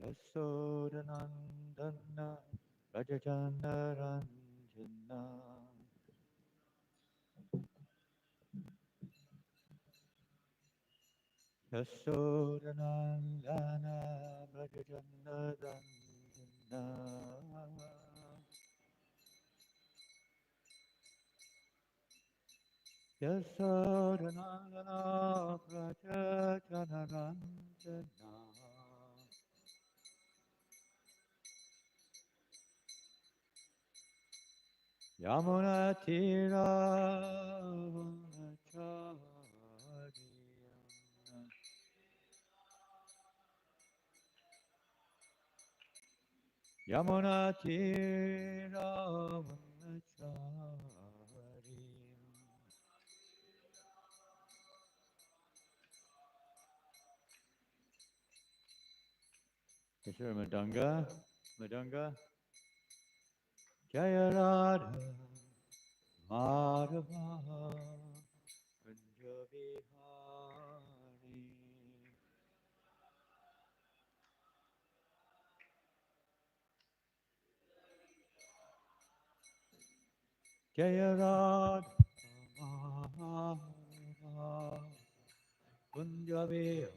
Yasodanandana Rajajanaranjana Yasodanandana Rajajanaranjana Yasodanandana Rajajanaranjana Yamunatira Vanacharya Yamunatira Vanacharya Kishore Madanga Madanga Jaya Radha Madhava Kunjabihari Jaya Radha Madhava Kunjabihari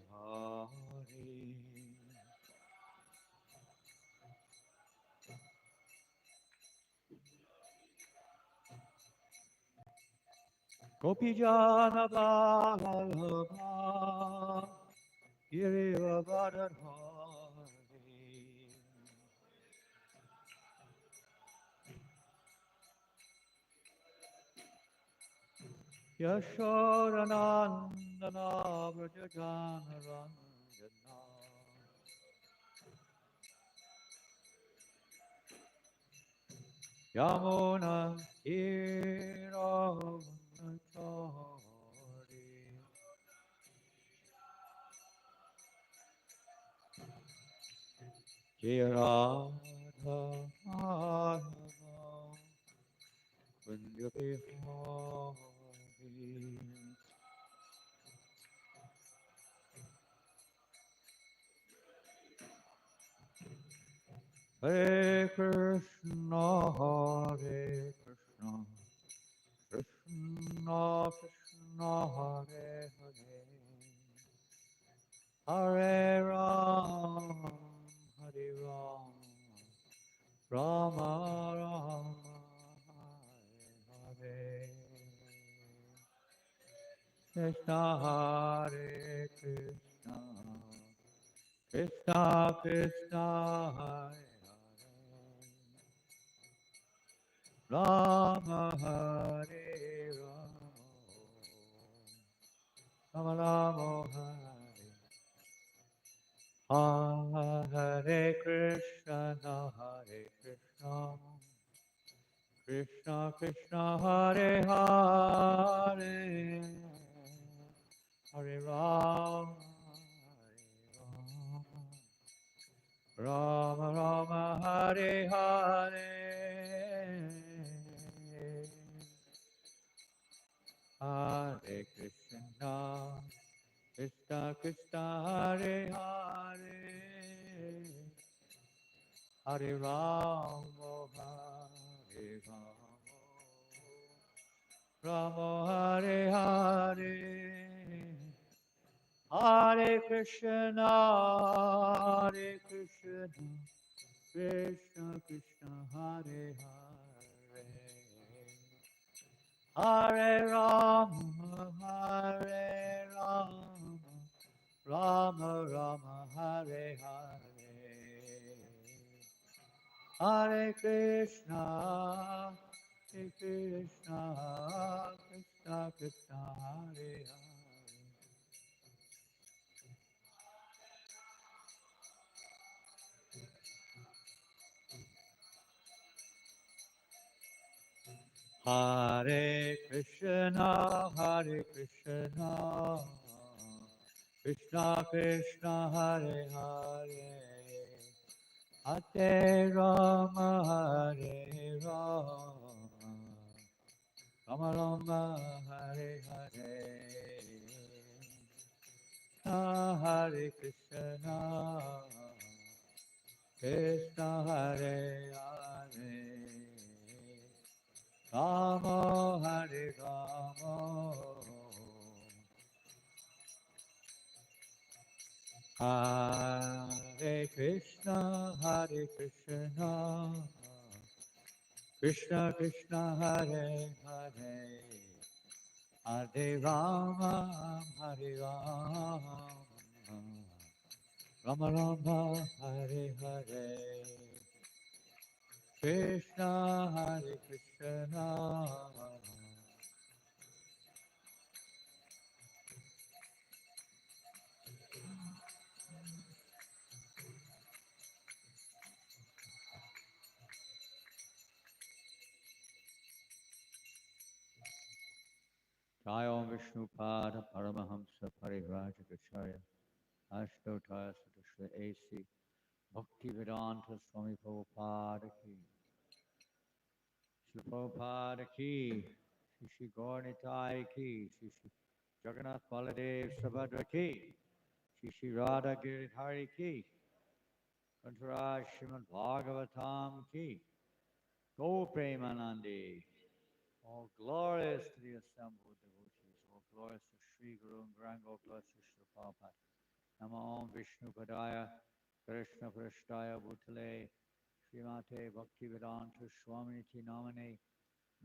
Gopijana Vallabha Girivardhari Yashodanandana Vrajajanaranjana Yamuna Tiravanachari Jayarada Madhava Kunjabihari Hare Krishna, Hare Krishna, Krishna Krishna, Hare Hare, Hare Ram, Hare Ram, Rama Rama, Hare Hare, Krishna Hare Krishna, Krishna Krishna, Hare Rama Hare Rama Rama Hare Hare Krishna Hare Krishna Krishna Krishna Hare Hare Hare Rama Rama Rama Hare Hare Hare Krishna Krishna Krishna Hare Hare Hare Rama Hare Rama Hare Hare Hare Krishna Hare Krishna Krishna Krishna Hare Hare Hare Rama Hare Rama Rama Rama Hare Hare Hare Krishna Krishna Krishna Krishna Hare Hare Hare Krishna, Hare Krishna, Krishna Krishna, Hare Hare, Hare Rama, Hare Rama, Rama Rama, Hare Hare, Hare Krishna, Krishna Hare Hare Rama Hare Rama Hare Krishna Krishna Krishna Hare Hare Hare Rama Hare Rama Rama Rama Hare Hare Krishna Hare Krishna Jai Om Vishnu Pada Paramahamsa Parivrajagacharya Ashtotaya Sadashra A.C. Bhaktivedanta Swami Prabhupada Ki Shri Prabhupada Ki Shri Shri Gaurnitai Ki Shri Shri Jagannath Baladev Subhadra Ki Shri Shri Radha Giridhari Ki Kantaraj Srimad Bhagavatam Ki Go Premanandi. All glorious to the assembled devotees, all glorious to Sri Guru and Grand all glorious to Sri Prabhupada. Namo Om Vishnu Padaya Krishna Prashtaya Bhutale Srimate Bhaktivedanta Swaminiti Namane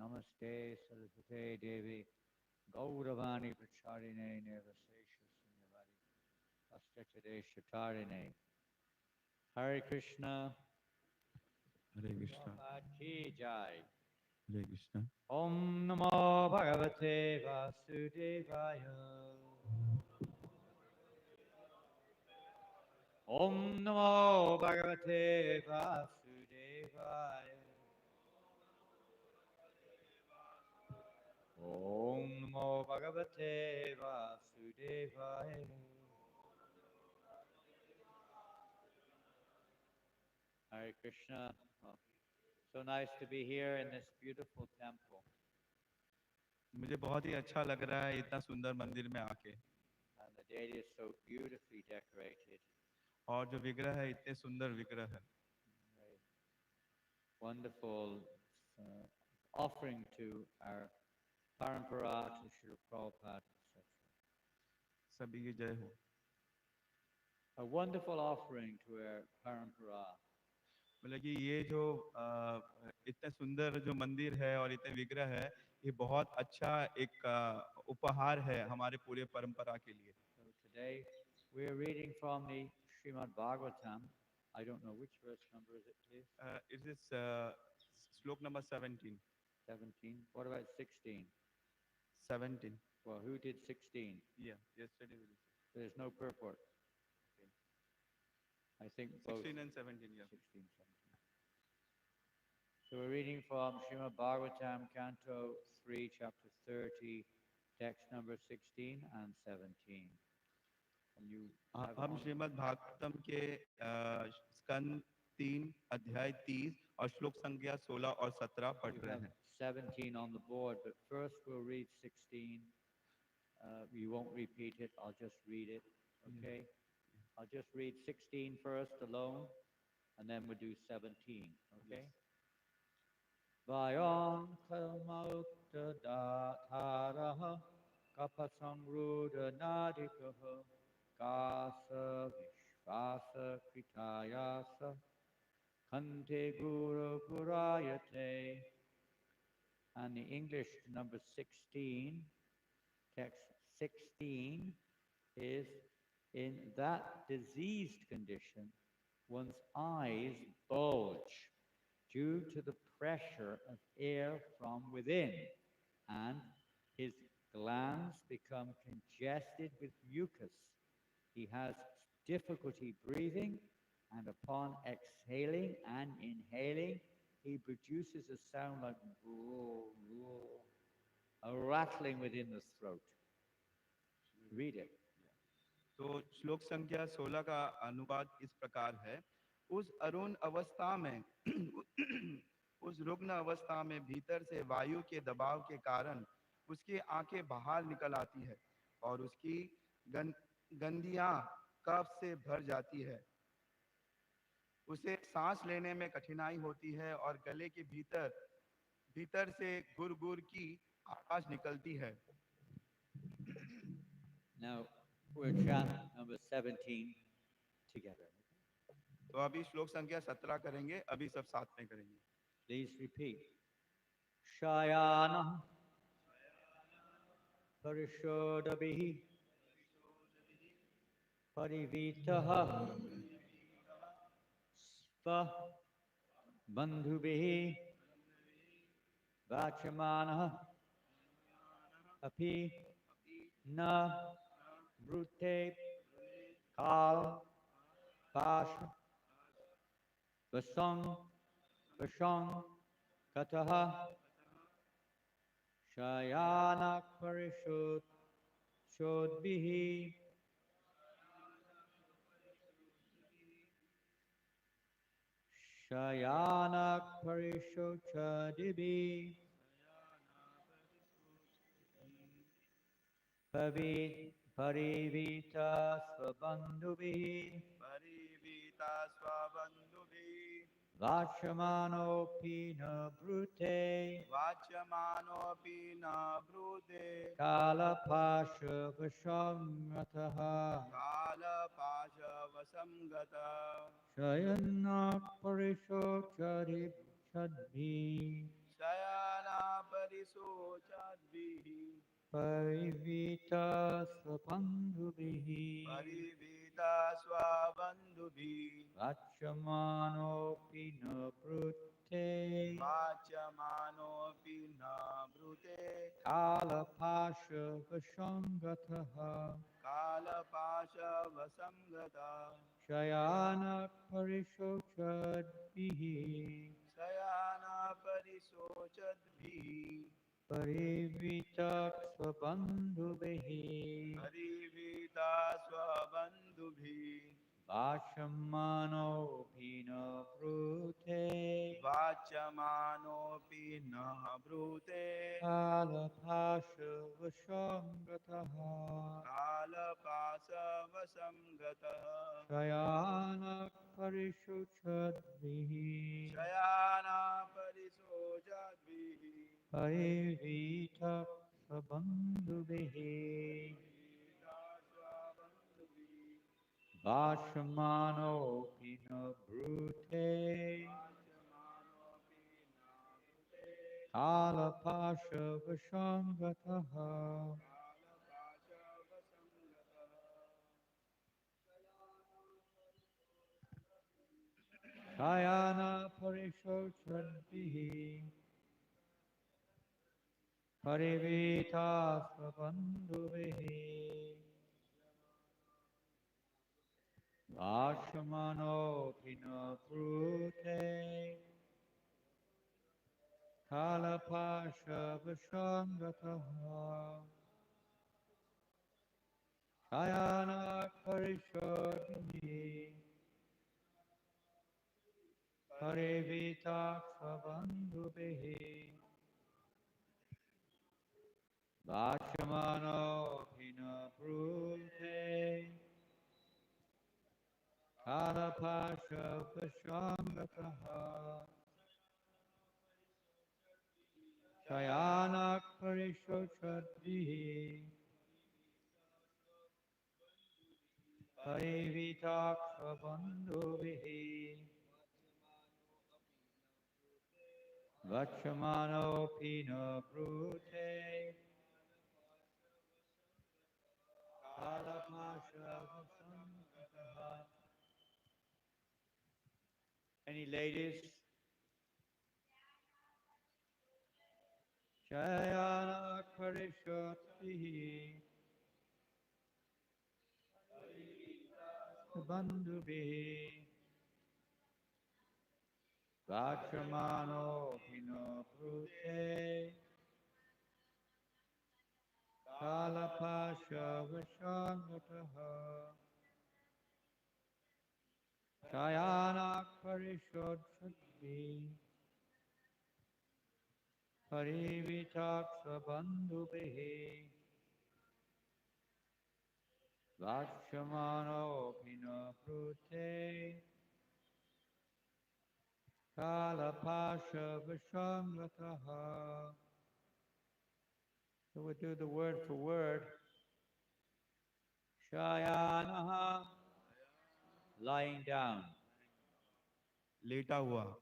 Namaste Saraswate Devi Gauravani Pracharine Nirvasesha Sunyavadi Astachade Shatarine Hare Krishna Hare Krishna. Prabhupada Ki Jai Hare Krishna. Om Namo Bhagavate Vasudevaya Om Namo Bhagavate Vasudevaya Om Namo Bhagavate Vasudevaya Hare Krishna. Oh, so nice to be here in this beautiful temple. मुझे बहुत ही अच्छा लग रहा है इतना सुंदर मंदिर में आके And the deity is so beautifully decorated. और जो विग्रह है इतने सुंदर विग्रह है Very wonderful offering to our Parampara, to Srila Prabhupada, etc. सभी की जय हो A wonderful offering to our Parampara. मतलब कि ये जो इतने सुंदर जो मंदिर है और इतने विग्रह है ये बहुत अच्छा एक उपहार है हमारे पूरे परंपरा के लिए So today we are reading from the Srimad Bhagavatam. I don't know which verse number is it, please? It is श्लोक number 17 17. What about 16? 17 Well, who did 16? yeah yesterday we did There's no purport. Okay. I think both 16 and 17 yeah 16, 17. So we're reading from Srimad Bhagavatam, Canto 3, Chapter 30, text number 16 and 17. And you have हम on, Shrimad Bhagavatam के स्कंद 3 अध्याय 30 और श्लोक संख्या 16 और 17 पढ़ you रहे have हैं 17 on the board, but first we'll read 16. You won't repeat it, I'll just read it, okay? I'll just read 16 first alone, and then we'll do 17, okay? Vayon kalmaukta dhataraha kapasamruda nadikaha kasa vishvasa kritayasa kante guru purayate. And the English number 16, text 16, is in that diseased condition, one's eyes bulge due to the pressure of air from within, and his glands become congested with mucus. He has difficulty breathing, and upon exhaling and inhaling, he produces a sound like a rattling within the throat. Read it. तो श्लोक संख्या 16 का अनुवाद इस प्रकार है उस अरुण अवस्था में उस रुग्ण अवस्था में भीतर से वायु के दबाव के कारण उसकी आंखें बाहर निकल आती है और उसकी गंदियां कफ से भर जाती है उसे सांस लेने में कठिनाई होती है और गले के भीतर भीतर से गुर गुर की आवाज निकलती है। Now we'll chant number 17 together. तो अभी श्लोक संख्या 17 करेंगे, अभी सब साथ में करेंगे। Please repeat. Shayana Parishodabhi Parivitaha Sva Bandhubihi Vachamana Api Na Brute Kal Pasha Vasang Vashang Kataha Shayana Parishod Shodbihi Shayana Parishod Chadibi Parivita Swabandhubihi परिवीता स्वबंधुभिः Vachamano Pina Brute वाच्यमानोऽपि न ब्रूते Kalapasha Vashamataha कालपाशवसंगत Shayana Parishod Chadbi शयाना परिशोचद्भिः Parivita Swabandhubihi परिवीता स्वबन्धुभिः Vachamano Pina Brute वाच्यमानोऽपि न ब्रूते Kalapasha Vashangataha कालपाशवसंगत Shayana Parishochadbihi शयाना परिशोचद्भिः Parivitak Swabandhubihi परिवीता स्वबन्धुभिः Vachamano Pina Brute वाच्यमानोऽपि न ब्रूते Kalapasha Vashangataha कालपाशवसंगतः Shayana Parishochadbihi शयाना परिशोचद्भिः Parivitak Swabandhubihi Vachamano Pina Brute Kalapasha Vashangataha Shayana Parishochadbihi Parivita Swabandhubihi Vachamano Pina Brute Kalapasha Vashangataha Shayana Parishodini Parivita Svabandhubihi Vachamano Pina Brute Kalapasha Vashangataha Shayana Parishochadbihi Parivita Svabandhubihi Vachamano Pina Brute Kalapasha Vashangataha. Any ladies? Shayana Parishotbihi Bandhubihi Vachamano Pino Brute Kalapasha Vashangataha Shayana Parishotbihi Parivitak Bandhubihi Vachamano Pino Brute Kalapasha Vishangataha. So we'll do the word for word. Shayanaha, lying down. लेटा हुआ,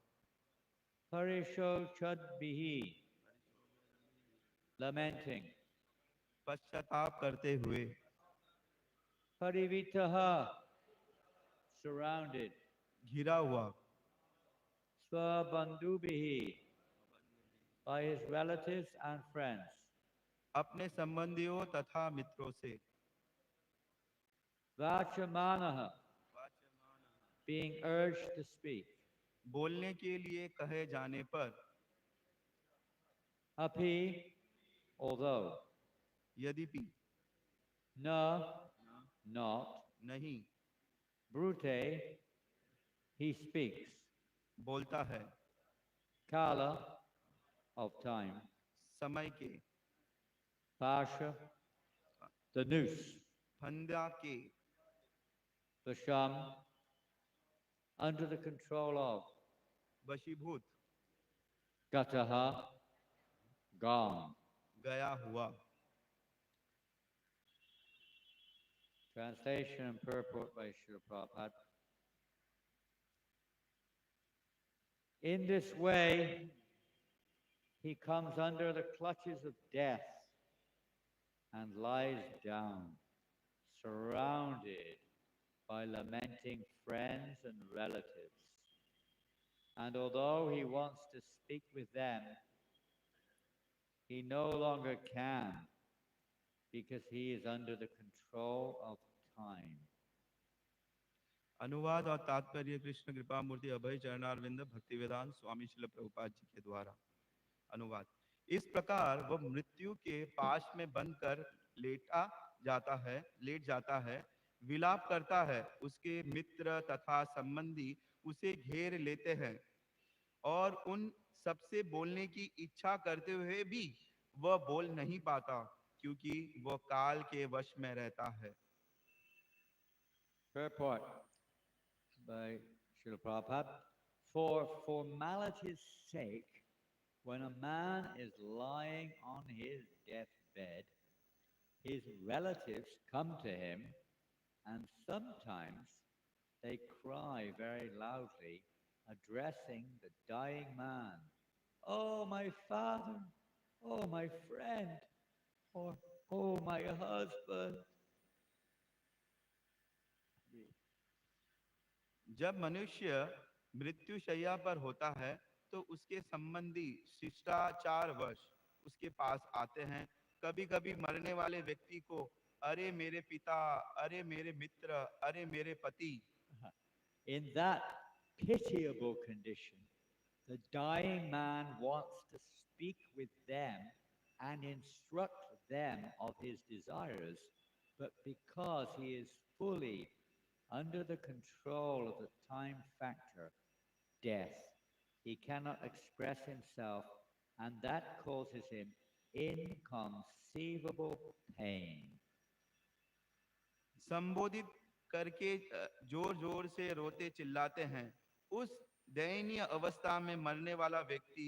Parisho Chadbihi, lamenting. पश्चाताप करते हुए, Parivitaha, surrounded. घिरा हुआ, Swabandhubihi, by his relatives and friends. अपने संबंधियों तथा मित्रों से, Vachamanaha, being urged to speak. बोलने के लिए कहे जाने पर, Api, although. यद्यपि, Na, not. नहीं, Brute, he speaks. बोलता है, Kala, of time. समय के, Pasha, the noose. फंदा के, Vasham, under the control of. वशीभूत, Gataha, gone. गया हुआ. Translation and purport by Srila Prabhupada. In this way, he comes under the clutches of death and lies down, surrounded by lamenting friends and relatives. And although he wants to speak with them, he no longer can, because he is under the control of time. अनुवाद और तात्पर्य कृष्ण कृपा मूर्ति अभय चरणारविंद भक्तिवेदांत स्वामी श्रील प्रभुपाद जी के द्वारा. अनुवाद. इस प्रकार वह मृत्यु के पाश में बंधकर लेट जाता है, विलाप करता है, उसके मित्र तथा संबंधी उसे घेर लेते हैं और उन सबसे बोलने की इच्छा करते हुए भी वह बोल नहीं पाता, क्योंकि वह काल के वश में रहता है. Purport by Srila Prabhupada. For formality's sake, when a man is lying on his deathbed, his relatives come to him, and sometimes they cry very loudly, addressing the dying man, "Oh, my father, oh, my friend, or oh, my husband." जब मनुष्य मृत्युशैया पर होता है तो उसके संबंधी शिष्टाचारवश उसके पास आते हैं. कभी कभी मरने वाले व्यक्ति को अरे मेरे पिता, अरे मेरे मित्र, अरे मेरे पति. In that pitiable condition, the dying man wants to speak with them and instruct them of his desires, but because he is fully under the control of the time factor, death, he cannot express himself, and that causes him inconceivable pain. संबोधित करके जोर जोर से रोते चिल्लाते हैं. उस दयनीय अवस्था में मरने वाला व्यक्ति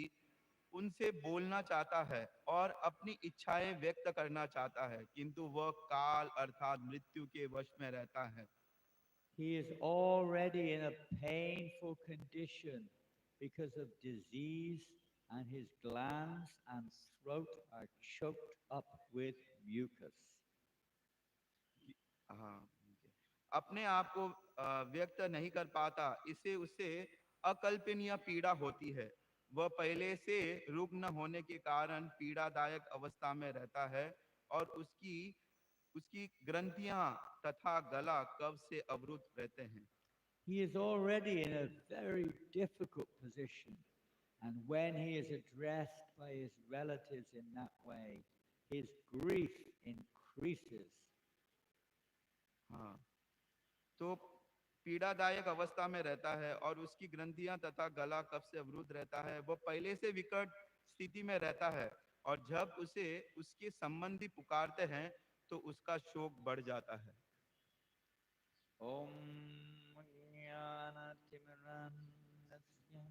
उनसे बोलना चाहता है और अपनी इच्छाएं व्यक्त करना चाहता है, किंतु वह काल अर्थात मृत्यु के वश में रहता है. He is already in a painful condition because of disease, and his glands and throat are choked up with mucus. अपने आप को व्यक्त नहीं कर पाता, इसे उसे अकल्पनीय पीड़ा होती है. वह पहले से रुग्ण होने के कारण पीड़ादायक अवस्था में रहता है और उसकी ग्रंथियां तथा गला कफ से अवरुद्ध रहते हैं. He is already in a very difficult position, and when he is addressed by his relatives in that way, his grief increases. हाँ, तो पीड़ादायक अवस्था में रहता है और उसकी ग्रंथियां तथा गला कफ से अवरुद्ध रहता है. वह पहले से विकट स्थिति में रहता है और जब उसे उसके संबंधी पुकारते हैं तो उसका शोक बढ़ जाता है. Om Jnanatimirandasya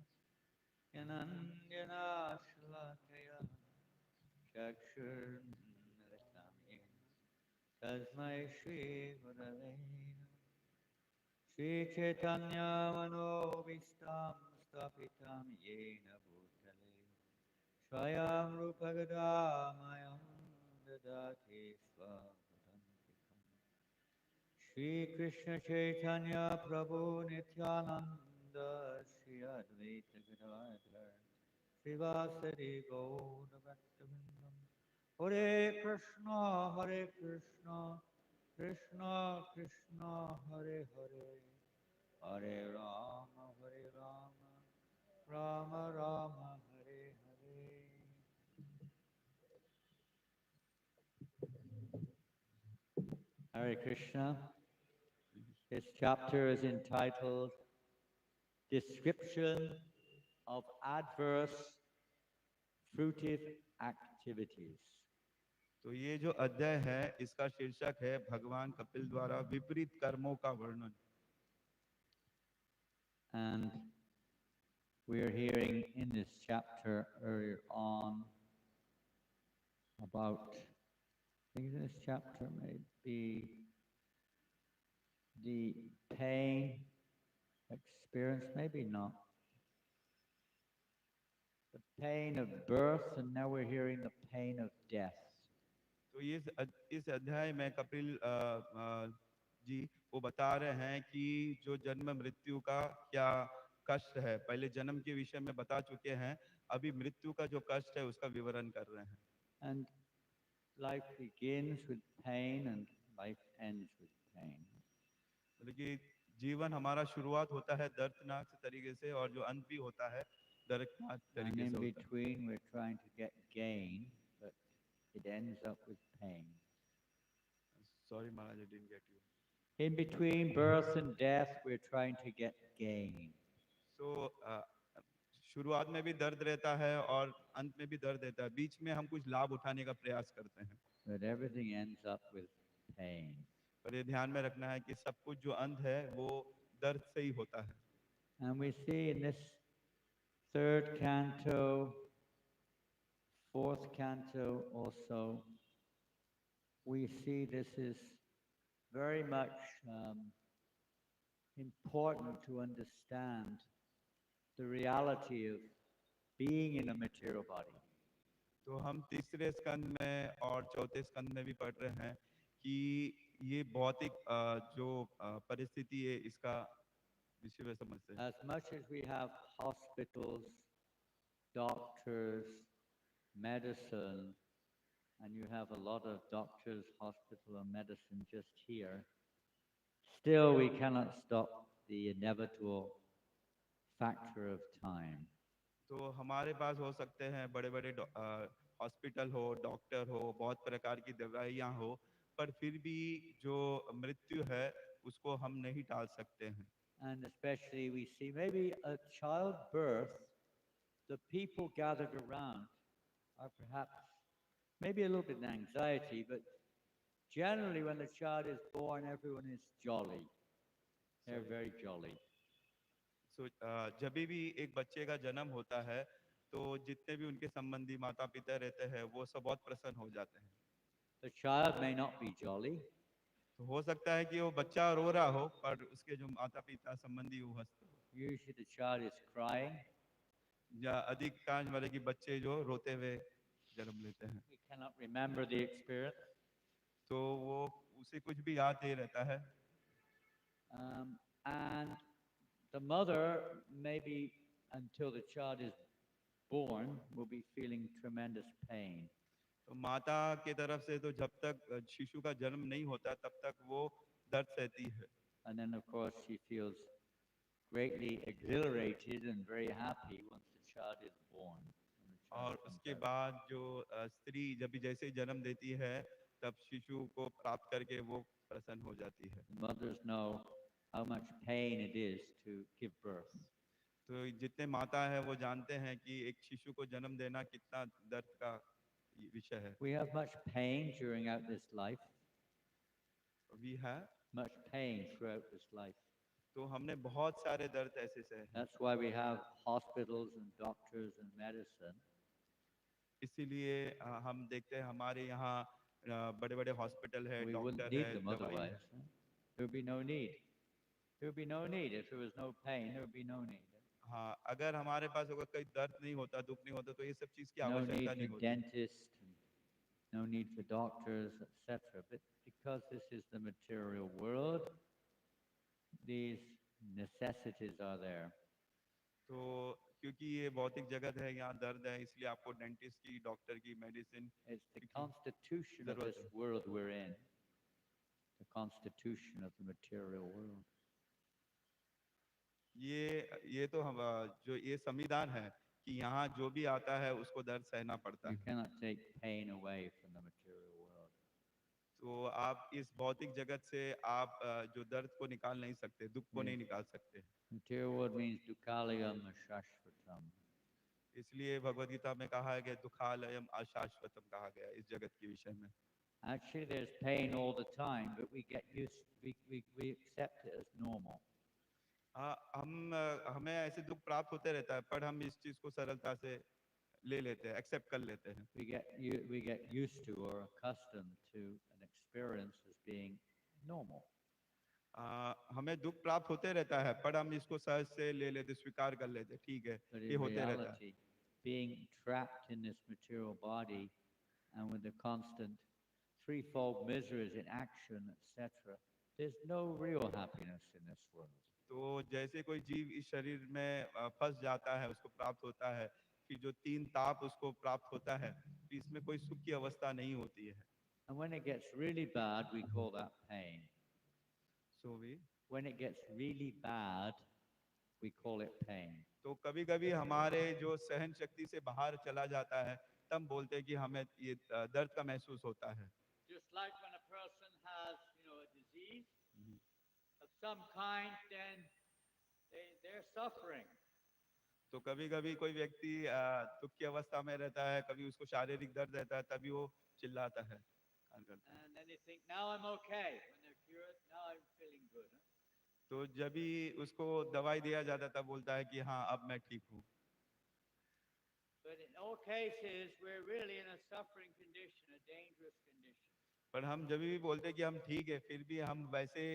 Yanandana Shalakaya Chakshurmilitam Yen Tasmai Shri Gurave Shri Chaitanya Manobhistam Stapitam Yena Bhutale Swayam Rupagadayam Dadati Swavadantikam Shri Krishna Chaitanya Prabhu Nityananda Shri Advaita Gadadhar Srivasari Gaura Bhaktavindam Hare Krishna Krishna Krishna Hare Hare Hare Rama Rama Rama Hare Hare. Hare Krishna. This chapter is entitled Description of Adverse Fruitive Activities. तो ये जो अध्याय है इसका शीर्षक है भगवान कपिल द्वारा विपरीत कर्मों का वर्णन। And we are hearing in this chapter earlier on about, I think this chapter may be the pain experience, maybe not. The pain of birth, and now we're hearing the pain of death. तो इस अध्याय में कपिल जी वो बता रहे हैं कि जो जन्म मृत्यु का क्या कष्ट है। पहले जन्म के विषय में बता चुके हैं, अभी मृत्यु का जो कष्ट है उसका विवरण कर रहे हैं। And life begins with pain and life ends with pain. मतलब कि जीवन हमारा शुरुआत होता है दर्दनाक तरीके से और जो अंत भी होता है दर्दनाक And तरीके in से होता है। between, we're trying to get gain, but it ends up with pain. Sorry, Maharaj, I didn't get you. In between birth and death, we're trying to get gain. So शुरुआत में भी दर्द रहता है और अंत में भी दर्द रहता है, बीच में हम कुछ लाभ उठाने का प्रयास करते हैं, But everything ends up with pain. पर ये ध्यान में रखना है कि सब कुछ जो अंत है वो दर्द से ही होता है। And we see in this third canto, fourth canto also, we see this is very much important to understand the reality of being in a material body. तो हम तीसरे स्कंद में और चौथे स्कंद में भी पढ़ रहे हैं कि ये भौतिक जो परिस्थिति है इसका विषय में समझते हैं। As much as we have hospitals, doctors, medicine, and you have a lot of doctors, hospital, and medicine just here, still we cannot stop the inevitable factor of time. तो हमारे पास हो सकते हैं बड़े बड़े हॉस्पिटल हो, डॉक्टर हो, बहुत प्रकार की दवाइयाँ हो, पर फिर भी जो मृत्यु है उसको हम नहीं टाल सकते हैं। And especially we see maybe a childbirth, the people gathered around are perhaps maybe a little bit in anxiety, but generally when the child is born, everyone is jolly. They're very jolly. So, जब भी एक बच्चे का जन्म होता है तो जितने भी उनके संबंधी माता पिता रहते हैं वो सब बहुत प्रसन्न हो जाते हैं। The child may not be jolly, तो हो सकता है कि वो बच्चा रो रहा हो पर उसके जो माता पिता संबंधी वो हंसते हो, usually the child is crying. या अधिकांश वाले कि बच्चे जो रोते हुए जन्म लेते हैं He cannot remember the experience. तो वो उसे कुछ भी याद नहीं रहता है। And the mother, maybe until the child is born, will be feeling tremendous pain. तो माता के तरफ से तो जब तक शिशु का जन्म नहीं होता तब तक वो दर्द सहती है। And then, of course, she feels greatly exhilarated and very happy once the child is born. when the child और comes उसके out. बाद जो स्त्री जब भी जैसे ही जन्म देती है तब शिशु को प्राप्त करके वो प्रसन्न हो जाती है। The mothers know how much pain it is to give birth. तो जितने माता है वो जानते हैं कि एक शिशु को जन्म देना कितना दर्द का विषय है। We have much pain during out this life, We have much pain throughout this life. तो हमने बहुत सारे दर्द ऐसे सहे हैं। That's why we have hospitals and doctors and medicine. इसीलिए हम देखते हैं हमारे यहाँ बड़े बड़े हॉस्पिटल है, We wouldn't डॉक्टर need है, them दवाई otherwise. है। Huh? There would be no need. There would be no need. If there was no pain, there would be no need. हाँ, अगर हमारे पास अगर कोई दर्द नहीं होता, दुख नहीं होता, तो ये सब चीज की No आवश्यकता need नहीं for होती। dentists, and no need for doctors, etc. But because this is the material world, these necessities are there. तो क्योंकि ये भौतिक जगत है, यहाँ दर्द है, इसलिए आपको डेंटिस्ट की, डॉक्टर की, मेडिसिन It's the की constitution of जरूरत this है। world we're in, the constitution of the material world. ये तो हम जो ये संविधान है कि यहाँ जो भी आता है उसको दर्द सहना पड़ता You है। cannot take pain away from the material world. तो आप इस भौतिक जगत से आप जो दर्द को निकाल नहीं सकते, दुख को नहीं Yes. निकाल सकते। Material world means dukkhalayam ashashvatam. इसलिए भगवद गीता में कहा है कि दुखालयम अशाश्वतम कहा गया है इस जगत के विषय में। Actually, there's pain all the time, but we accept it as normal. हमें ऐसे दुख प्राप्त होते रहता है, पर हम इस चीज को सरलता से ले लेते हैं, एक्सेप्ट कर लेते हैं। We get used to or accustomed to an experience as being normal. हमें दुख प्राप्त होते रहता है, पर हम इसको सहज से ले लेते, स्वीकार कर लेते, ठीक है, But ये in होते रहता है। reality, being trapped in this material body and with the constant threefold miseries in action, etc., there's no real happiness in this world. तो जैसे कोई जीव इस शरीर में फंस जाता है, उसको प्राप्त होता है, फिर जो तीन ताप उसको प्राप्त होता है, फिर इसमें कोई सुख की अवस्था नहीं होती है। And when it gets really bad, we call that pain. So we When it gets really bad, we call it pain. तो कभी कभी हमारे जो सहन शक्ति से बाहर चला जाता है, तब बोलते हैं कि हमें ये दर्द का महसूस होता है। Just like when a person has, a disease of some kind, then they're suffering. तो कभी कभी कोई व्यक्ति दुख की अवस्था में रहता है, कभी उसको शारीरिक दर्द रहता है, तभी वो चिल्लाता है, कार्य करता है। And then they think, now I'm okay. When they're cured, now I'm feeling good. Huh? तो जब भी उसको दवाई दिया जाता है, तब बोलता है कि हाँ अब मैं ठीक हूँ। But in all cases, we're really in a suffering condition, a dangerous condition. पर हम जब भी बोलते हैं कि हम ठीक है, फिर भी हम वैसे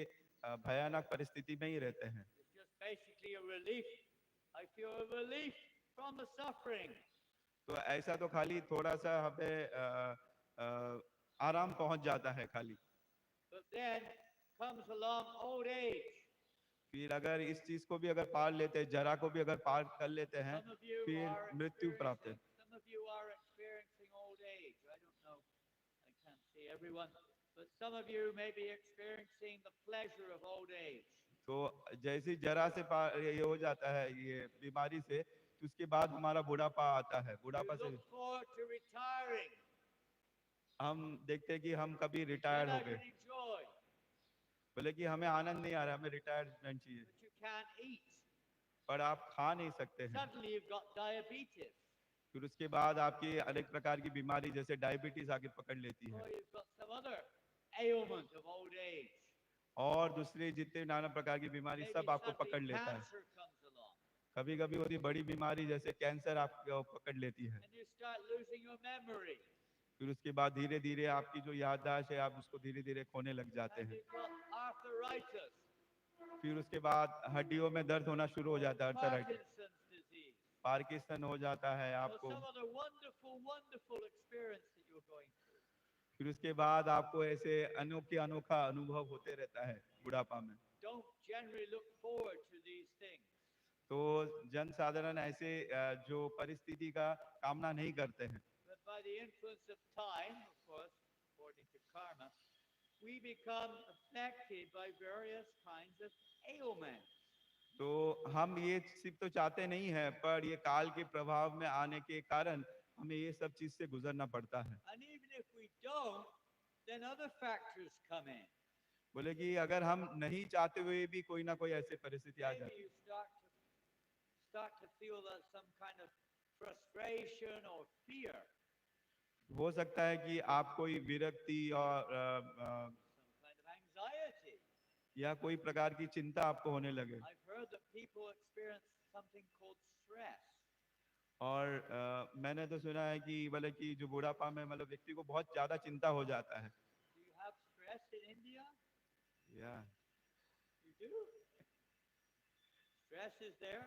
भयानक परिस्थिति में ही रहते हैं। It's just basically a relief. I feel a relief from the suffering. तो ऐसा तो खाली थोड़ा सा हमें आराम पहुंच जाता है खाली। But then comes along old age. फिर अगर इस चीज को भी अगर पार लेते हैं, जरा को भी अगर पार कर लेते हैं, Some of you फिर are मृत्यु प्राप्त है। some of you are experiencing old age. I don't know. I can't see everyone, but some of you may be experiencing the pleasure of old age. तो जैसे जरा से पार ये हो जाता है ये बीमारी से, तो उसके बाद हमारा बुढ़ापा आता है। बुढ़ापा You से look forward to retiring. हम देखते हैं कि हम कभी Then रिटायर हो I गए, can enjoy, बोले कि हमें आनंद नहीं आ रहा, हमें रिटायरमेंट चाहिए, but you can't eat. पर आप खा नहीं सकते हैं। Suddenly you've got diabetes, फिर उसके बाद आपकी अनेक प्रकार की बीमारी जैसे डायबिटीज आके पकड़ लेती है, or you've got some other ailment of old age. और दूसरे जितने नाना प्रकार की बीमारी Maybe सब आपको पकड़ suddenly लेता है। cancer comes along, कभी कभी होती बड़ी बीमारी जैसे कैंसर आपको पकड़ लेती है। and you start losing your memory, फिर उसके बाद धीरे धीरे आपकी जो याददाश्त है, आप उसको धीरे धीरे खोने लग जाते and हैं। you've got arthritis, फिर उसके बाद हड्डियों में दर्द होना शुरू हो जाता है, अर्थराइटिस, Parkinson's disease, पार्किंसन हो जाता है or आपको। some other wonderful, wonderful experience that you're going through. फिर उसके बाद आपको ऐसे अनोखा अनुभव होते रहता है बुढ़ापा में। Don't generally look forward to these things. तो जन साधारण ऐसे जो परिस्थिति का कामना नहीं करते हैं, But by the influence of time, of course, according to karma, we become affected by various kinds of ailments. तो हम ये सिर्फ तो चाहते नहीं हैं, पर ये काल के प्रभाव में आने के कारण हमें ये सब चीज से गुजरना पड़ता है। And even if we don't, then other factors come in. बोले कि अगर हम नहीं चाहते हुए भी कोई ना कोई ऐसी परिस्थिति आ Maybe जाती है, you start to feel that some kind of frustration or fear, हो सकता है कि आप कोई विरक्ति और some kind of anxiety. या कोई प्रकार की चिंता आपको होने लगे। I've heard that people experience something called stress. और मैंने तो सुना है कि मतलब कि जो बुढ़ापा में मतलब व्यक्ति को बहुत ज्यादा चिंता हो जाता है। Do you have stress in India? या You do? Stress is there.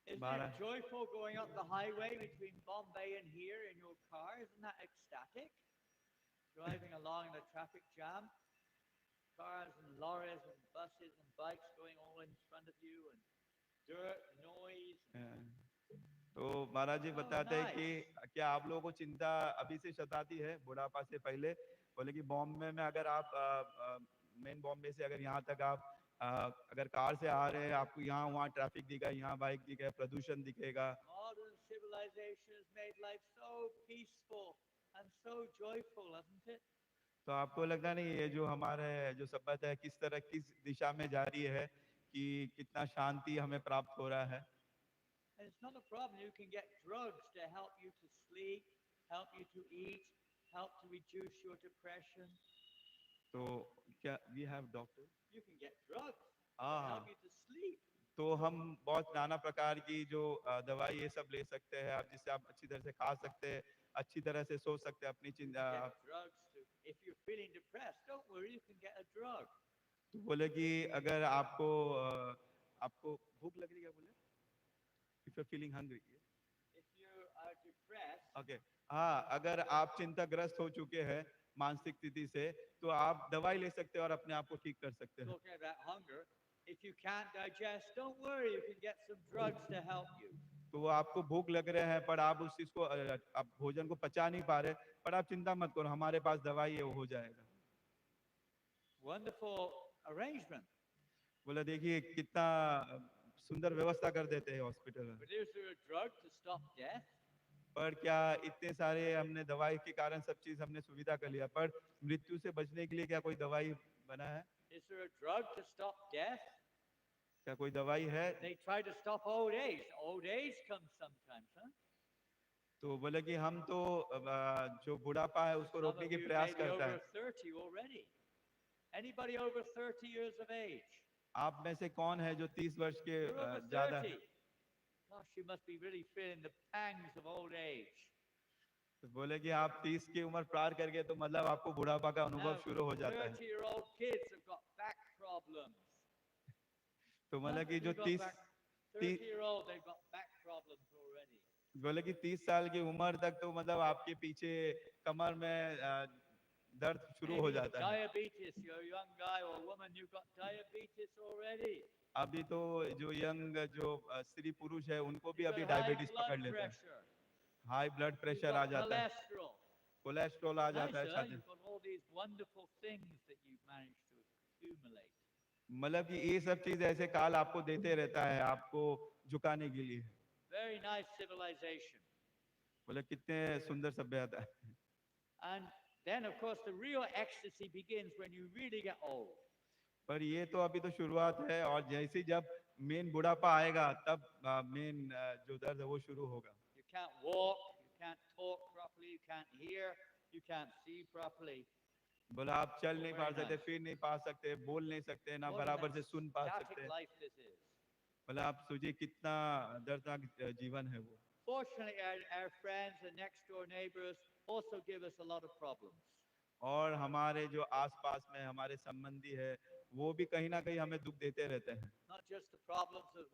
Isn't बारह it joyful going up the highway between Bombay and here in your car? Isn't that ecstatic? Driving along in a traffic jam, cars and lorries and buses and bikes going all in front of you, and dirt, noise. तो महाराज जी Oh, बताते हैं कि nice. क्या आप लोगों को चिंता अभी से सताती है बुढ़ापा से पहले? बोले कि बॉम्बे में अगर आप मेन बॉम्बे से अगर यहाँ तक आप अगर कार से आ रहे हैं, आपको यहाँ वहाँ ट्रैफिक दिखेगा, यहाँ बाइक दिखेगा, प्रदूषण दिखेगा। Modern civilization has made life so peaceful and so joyful, hasn't it? तो आपको लगता नहीं ये जो हमारे जो सभ्यता है किस तरह किस दिशा में जा रही है कि कितना शांति हमें प्राप्त हो रहा है? And it's not a problem. You can get drugs to help you to sleep, help you to eat, help to reduce your depression. तो क्या we have doctor? You can get drugs to हाँ, help you to sleep. तो हम बहुत नाना प्रकार की जो दवाई ये सब ले सकते हैं आप, जिससे आप अच्छी तरह से खा सकते हैं, अच्छी तरह से सो सकते हैं, अपनी You चिंता। can get drugs to, if you're feeling depressed, don't worry, you can get a drug. तो बोले कि अगर आपको आपको भूख लग रही है, बोले if you feeling hungry. If you are depressed, okay, हाँ, अगर आप चिंताग्रस्त हो चुके हैं मानसिक स्थिति से, तो आप दवाई ले सकते हैं और अपने आप को ठीक कर सकते हैं। talking about hunger, if you can't digest, don't worry, you can get some drugs to help you. तो आपको भूख लग रहे हैं पर आप उस चीज को आप भोजन को पचा नहीं पा रहे, पर आप चिंता मत करो, हमारे पास दवाई है, वो हो जाएगा। Wonderful arrangement. बोला देखिए कितना सुंदर व्यवस्था कर देते हैं हॉस्पिटल में। But is there a drug to stop death? पर क्या इतने सारे हमने दवाई के कारण सब चीज हमने सुविधा कर लिया, पर मृत्यु से बचने के लिए क्या कोई दवाई बना है? Is there a drug to stop death? क्या कोई दवाई है? They try to stop old age. Old age comes sometimes, huh? तो बोले कि हम तो जो बुढ़ापा है उसको Some रोकने of की you may प्रयास be करता over है। 30 already. Anybody over 30 years of age? आप में से कौन है जो 30 वर्ष के You're over ज्यादा 30. है? Gosh, you must be really feeling the pangs of old age. तो बोले कि आप 30 की उम्र पार कर गए तो मतलब आपको बुढ़ापा का अनुभव Now, शुरू हो जाता है। 30-year-old kids have got back problems. तो मतलब कि You've जो got 30 back- 30-year-old, they've got back problems already. बोले कि 30 साल की उम्र तक तो मतलब आपके पीछे कमर में दर्द शुरू हो Maybe जाता है। diabetes, you're a young guy or woman, you've got diabetes already. अभी तो जो यंग जो स्त्री पुरुष है उनको भी You've अभी got high डायबिटीज blood पकड़ लेता है, pressure. High blood You've pressure आ got जाता है, cholesterol. कोलेस्ट्रॉल आ Nice, जाता है huh? छाती। You've got all these wonderful things that you've managed to accumulate. मतलब कि ये सब चीज ऐसे काल आपको देते रहता है आपको झुकाने के लिए। Very nice civilization. बोले कितने सुंदर सभ्यता है। And then, of course, the real ecstasy begins when you really get old. पर ये तो अभी तो शुरुआत है, और जैसे ही जब मेन बुढ़ापा आएगा तब मेन जो दर्द है वो शुरू होगा। You can't walk, you can't talk properly, you can't hear, you can't see properly. बोला आप चल नहीं पा Very सकते, nice. फिर नहीं पा सकते, बोल नहीं सकते, ना What an बराबर से सुन पा ecstatic सकते। life this is. बोला आप सोचिए कितना दर्दनाक जीवन है वो। Fortunately, our friends and next door neighbors also give us a lot of problems. और हमारे जो आसपास में हमारे संबंधी है वो भी कहीं ना कहीं हमें दुख देते रहते हैं। Not just the problems of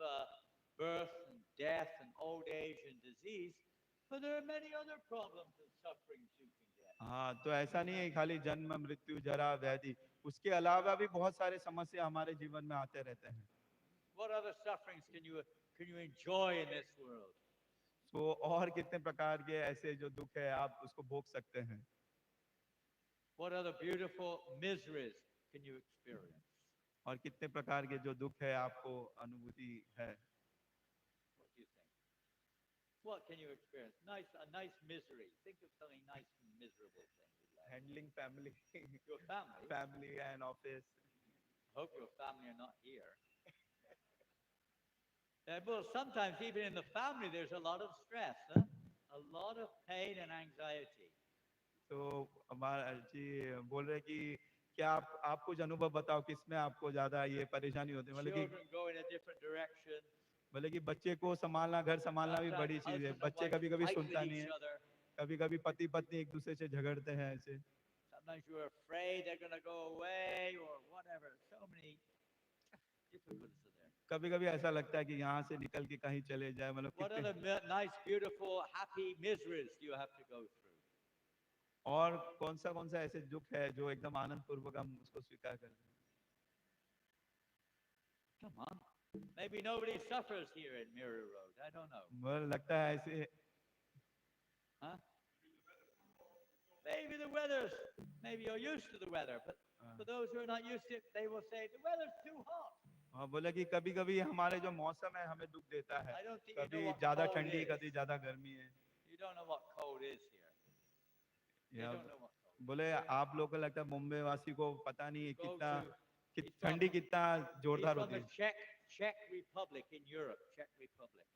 birth and death and old age and disease, but there are many other problems and sufferings you can get. हाँ, तो ऐसा नहीं है खाली जन्म मृत्यु जरा व्याधि, उसके अलावा भी बहुत सारे समस्या हमारे जीवन में आते रहते हैं। What other sufferings can you enjoy in this world? तो और कितने प्रकार के ऐसे जो दुख है आप उसको भोग सकते हैं। What other beautiful miseries can you experience? और कितने प्रकार के जो दुख है आपको अनुभूति है। What do you think? What can you experience? A nice misery. Think of something nice and miserable thing you like. Handling family Your family. Family and office. I hope your family are not here. Well, sometimes even in the family, there's a lot of stress, huh? A lot of pain and anxiety. तो हमारा जी बोल रहे कि क्या आप कुछ अनुभव बताओ किसमें आपको ज्यादा ये परेशानी होती है? Children go in a different direction. मतलब कि बच्चे को संभालना, घर संभालना भी Sometimes बड़ी चीज है। husband and बच्चे wife कभी कभी fight with सुनता नहीं each है, other. कभी कभी पति पत्नी एक दूसरे से झगड़ते हैं ऐसे। Sometimes you're afraid they're going to go away or whatever. So many difficulties are there. कभी कभी ऐसा लगता है कि यहाँ से निकल के कहीं चले जाए, मतलब What कितने। other nice, beautiful, happy miseries do you have to go through? और कौन सा ऐसे दुख है जो एकदम आनंद पूर्वक हम उसको स्वीकार करते हैं? Come on. Maybe nobody suffers here at Mirror Road. I don't know. मुझे लगता है ऐसे। Huh? Maybe the weather's, maybe you're used to the weather, but for those who are not used to it, they will say the weather's too hot. हाँ, बोला कि कभी कभी हमारे जो मौसम है हमें दुख देता है। I don't think you कभी know what ज्यादा cold ठंडी, is. कभी ज्यादा गर्मी है। You don't know what cold is here. They या don't know what cold is. बोले आप लोग को लगता है मुंबई वासी को पता नहीं है Go कितना to, he's ठंडी from, कितना he's जोरदार from होती the है। Czech Republic in Europe. Czech Republic.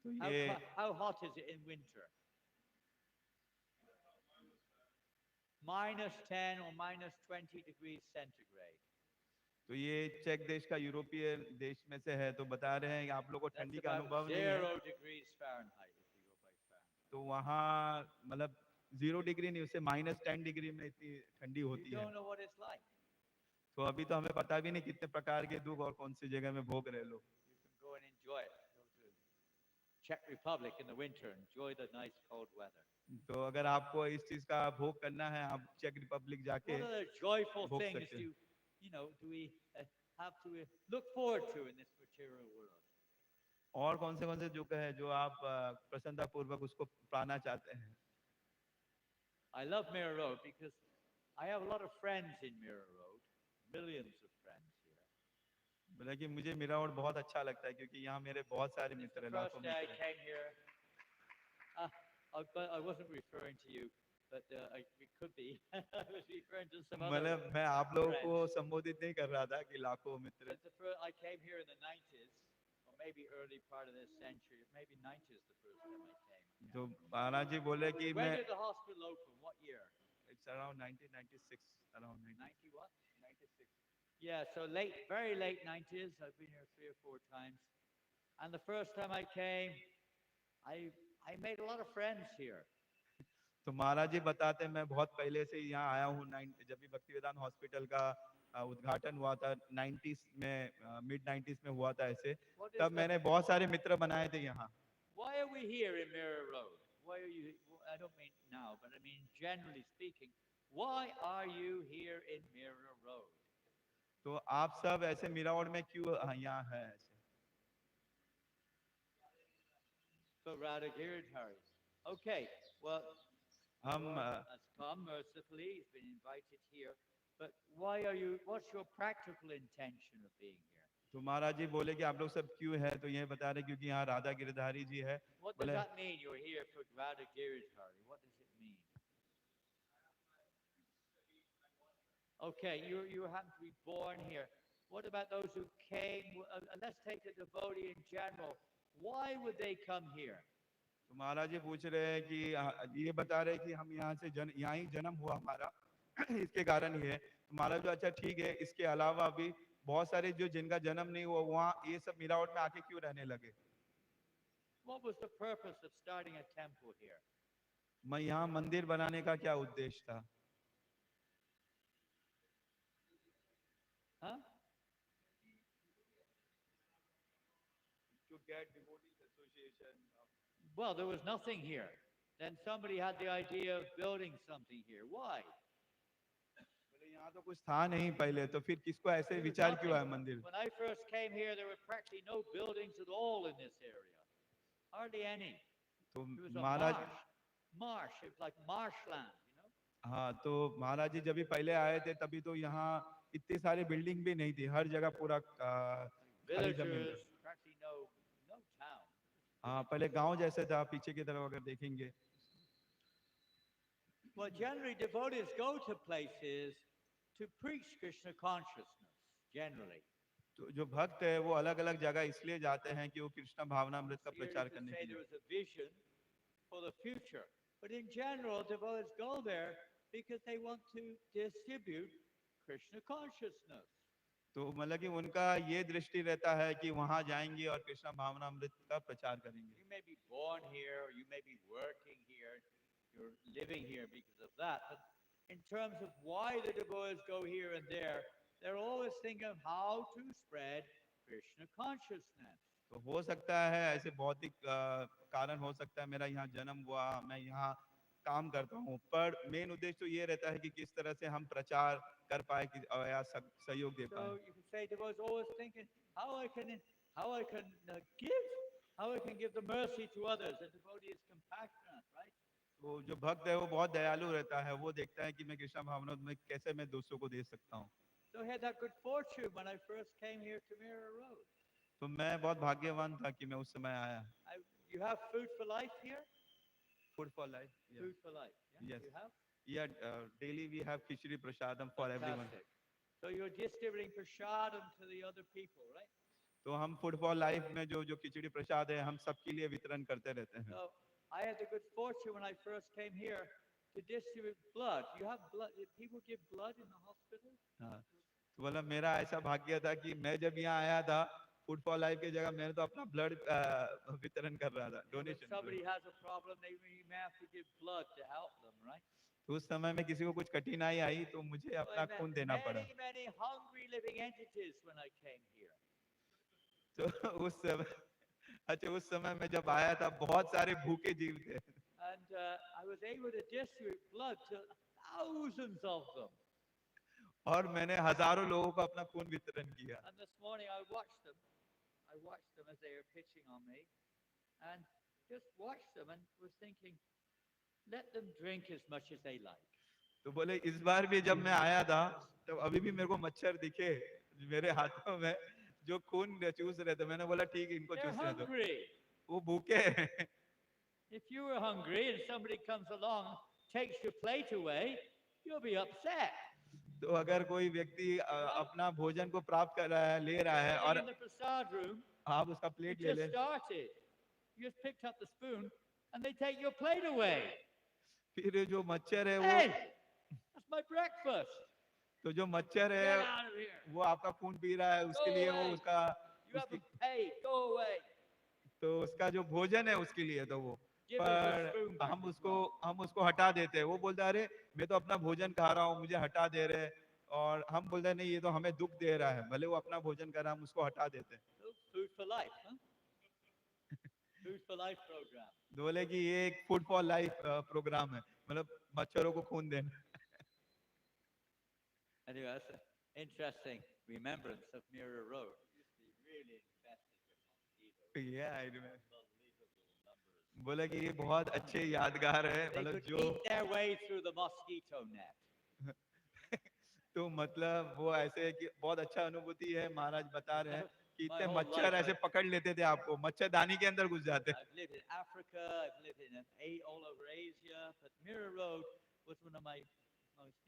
तो How, ये how hot is it in winter? -10 or -20 degrees centigrade. तो ये चेक देश का यूरोपीय देश में से है, तो बता रहे हैं कि आप लोग को That's ठंडी का about अनुभव नहीं है। 0 degrees Fahrenheit if you go by Fahrenheit. तो वहाँ मतलब 0 डिग्री नहीं, उससे -10 डिग्री में इतनी ठंडी You होती है। don't know what it's like. तो अभी तो हमें पता भी नहीं कितने प्रकार के दुख और कौन सी जगह में भोग रहे लोग। You can go and enjoy it. Go to Czech Republic in the winter, enjoy the nice cold weather. तो अगर आपको इस चीज का भोग करना है, आप चेक रिपब्लिक जाके What other joyful भोग things सकते हैं। do we have to look forward to in this material world? और कौन से दुख है जो आप प्रसन्नता पूर्वक उसको पाना चाहते हैं? I love Mirror Road because I have a lot of friends in Mirror Road, millions of friends here. बोला कि मुझे मेरा और बहुत अच्छा लगता है क्योंकि यहाँ मेरे बहुत सारे It's मित्र the हैं, first लाखों day I मित्र हैं। came here. I wasn't referring to you, but it could be. I was referring to some other. मतलब मैं आप लोगों को friends. संबोधित नहीं कर रहा था कि लाखों मित्र। It's the first, I came here in the 90s, or maybe early part of this century. Maybe 90s the first time I came. तो महाराज जी बोले कि When मैं did the hospital open? What year? It's around 1996, around 90 what? 96. Yeah, so late, very late 90s. I've been here 3 or 4 times. And the first time I came, I made a lot of friends here. तो महाराज जी बताते हैं मैं बहुत पहले से ही यहाँ आया हूँ। जब भी भक्तिवेदांत हॉस्पिटल का उद्घाटन हुआ था 90s में, मिड 90s में हुआ था ऐसे, What is तब the- मैंने बहुत सारे मित्र बनाए थे यहाँ। Why are we here in Mirror Road? Why are you? I don't mean now, but I mean generally speaking. Why are you here in Mirror Road? तो आप सब ऐसे मीरावड़ में क्यों यहाँ है ऐसे? So Radha Giridhari. Okay, well, हम Lord has come mercifully. He's been invited here. But why are you? What's your practical intention of being here? तो महाराज जी बोले कि आप लोग सब क्यों है, तो ये बता रहे क्योंकि यहाँ राधा गिरधारी जी है। What does बोले that mean? You're here for Radha Giridhari. What does it mean? Okay, you happen to be born here. What about those who came? Let's take a devotee in general. Why would they come here? तो महाराज जी पूछ रहे हैं कि ये बता रहे हैं कि हम यहाँ से यहाँ ही जन्म हुआ हमारा इसके कारण ही है। तो महाराज जी अच्छा ठीक है, इसके अलावा भी बहुत सारे जो जिनका जन्म नहीं हुआ वहाँ ये सब मीरावट में आके क्यों रहने लगे? What was the purpose of starting a temple here? मैं यहाँ मंदिर बनाने का क्या उद्देश्य था? Huh? To get devotees association. Well, there was nothing here. Then somebody had the idea of building something here. Why? बोले यहाँ तो कुछ था नहीं पहले, तो फिर किसको ऐसे There was विचार क्यों आया nothing. मंदिर? When I first came here, there were practically no buildings at all in this area. Hardly any. तो It was a Maharaj marsh. It was like marshland, हाँ, तो महाराज जी जब भी पहले आए थे तभी तो यहाँ इतनी सारी बिल्डिंग भी नहीं थी, हर जगह पूरा खाली जमीन Villagers, था। practically no town. हाँ, पहले गांव जैसे था, पीछे की तरफ अगर देखेंगे। Well, generally devotees go to places to preach Krishna consciousness, generally. तो जो भक्त है वो अलग अलग जगह इसलिए जाते हैं कि वो कृष्ण भावनामृत का Here you प्रचार could करने say के there लिए। was a vision for the future. But in general, devotees go there because they want to distribute Krishna consciousness. तो मतलब कि उनका ये दृष्टि रहता है कि वहां जाएंगे और कृष्ण भावनामृत का प्रचार करेंगे. You may be born here, or you may be working here, you're living here because of that. But in terms of why the devotees go here and there, they're always thinking of how to spread Krishna consciousness. तो हो सकता है ऐसे भौतिक कारण हो सकता है मेरा यहाँ जन्म हुआ, मैं यहाँ काम करता हूँ, पर मेन उद्देश्य तो ये रहता है कि किस तरह से हम प्रचार कर पाए कि या सहयोग दे पाए. So you can say devotees always thinking how I can give, how I can give the mercy to others. The devotee is compassionate, right? तो जो भक्त है वो बहुत दयालु रहता है, वो देखता है कि मैं कृष्ण भावना में कैसे मैं दूसरों को दे सकता हूँ. So I had that good fortune when I first came here to Mirror Road. तो मैं बहुत भाग्यवान था कि मैं उस समय आया. You have food for life here? Food for life. Food for life. Yeah? Yes. You have? Yeah, daily we have khichdi prasadam for everyone. Fantastic. So you're distributing prasadam to the other people, right? तो हम food for life में जो जो खिचड़ी प्रसाद है हम सबके लिए वितरण करते रहते हैं. So I had the good fortune when I first came here to distribute blood. You have blood. People give blood in the hospital. हाँ, तो मतलब मेरा ऐसा भाग्य था कि मैं जब यहाँ आया था फूड फॉर लाइफ की जगह मैंने तो अपना ब्लड वितरण कर रहा था, When donation. somebody has a problem, they may have to give blood to help them, right? तो उस समय में किसी को कुछ कठिनाई आई तो मुझे So I अपना met खून देना पड़ा. many hungry living entities when I came here. तो उस समय अच्छा उस समय में जब आया था बहुत सारे भूखे जीव थे. And I was able to distribute blood to thousands of them. और मैंने हजारों लोगों को अपना खून वितरण किया. And this morning I watched them. I watched them as they were pitching on me, and just watched them and was thinking, let them drink as much as they like. तो बोले इस बार भी जब मैं आया था तब अभी भी मेरे को मच्छर दिखे मेरे हाथों में जो खून चूस रहे थे. मैंने बोला ठीक है इनको They're चूसने दो, hungry. वो भूखे हैं. If you were hungry and somebody comes along, takes your plate away, you'll be upset. तो अगर कोई व्यक्ति अपना भोजन को प्राप्त कर रहा है, ले रहा है Sitting और in the prasad room, आप उसका you प्लेट ले just ले started. You just picked up the spoon, and they take your plate away. फिर जो मच्छर है Hey, वो that's my breakfast. तो जो मच्छर Get है out of here. वो आपका खून पी रहा है उसके लिए वो away. उसका You haven't paid. Go away. तो उसका जो भोजन है उसके लिए तो वो Give me the पर spoon back. हम उसको हटा देते हैं. वो बोलता है अरे मैं तो अपना भोजन खा रहा हूँ मुझे हटा दे रहे हैं. और हम बोलते हैं नहीं ये तो हमें दुख दे रहा है, भले वो अपना भोजन कर रहा है हम उसको हटा देते हैं. So, food for life, huh? Food for life program. बोले कि ये एक फूड फॉर लाइफ प्रोग्राम है, मतलब मच्छरों को खून देना. Anyway, that's an interesting remembrance of Mirror Road. It used to be really infested with mosquitoes. Yeah, I remember. Unbelievable numbers. बोले कि ये बहुत अच्छे यादगार है, They मतलब could जो eat their way through the mosquito net. तो मतलब वो ऐसे है कि बहुत अच्छा अनुभूति है. महाराज बता रहे हैं कि My इतने whole मच्छर life ऐसे पकड़ लेते थे आपको, मच्छरदानी के अंदर घुस जाते. I've lived in Africa, I've lived in all over Asia, but Mirror Road was one of my most,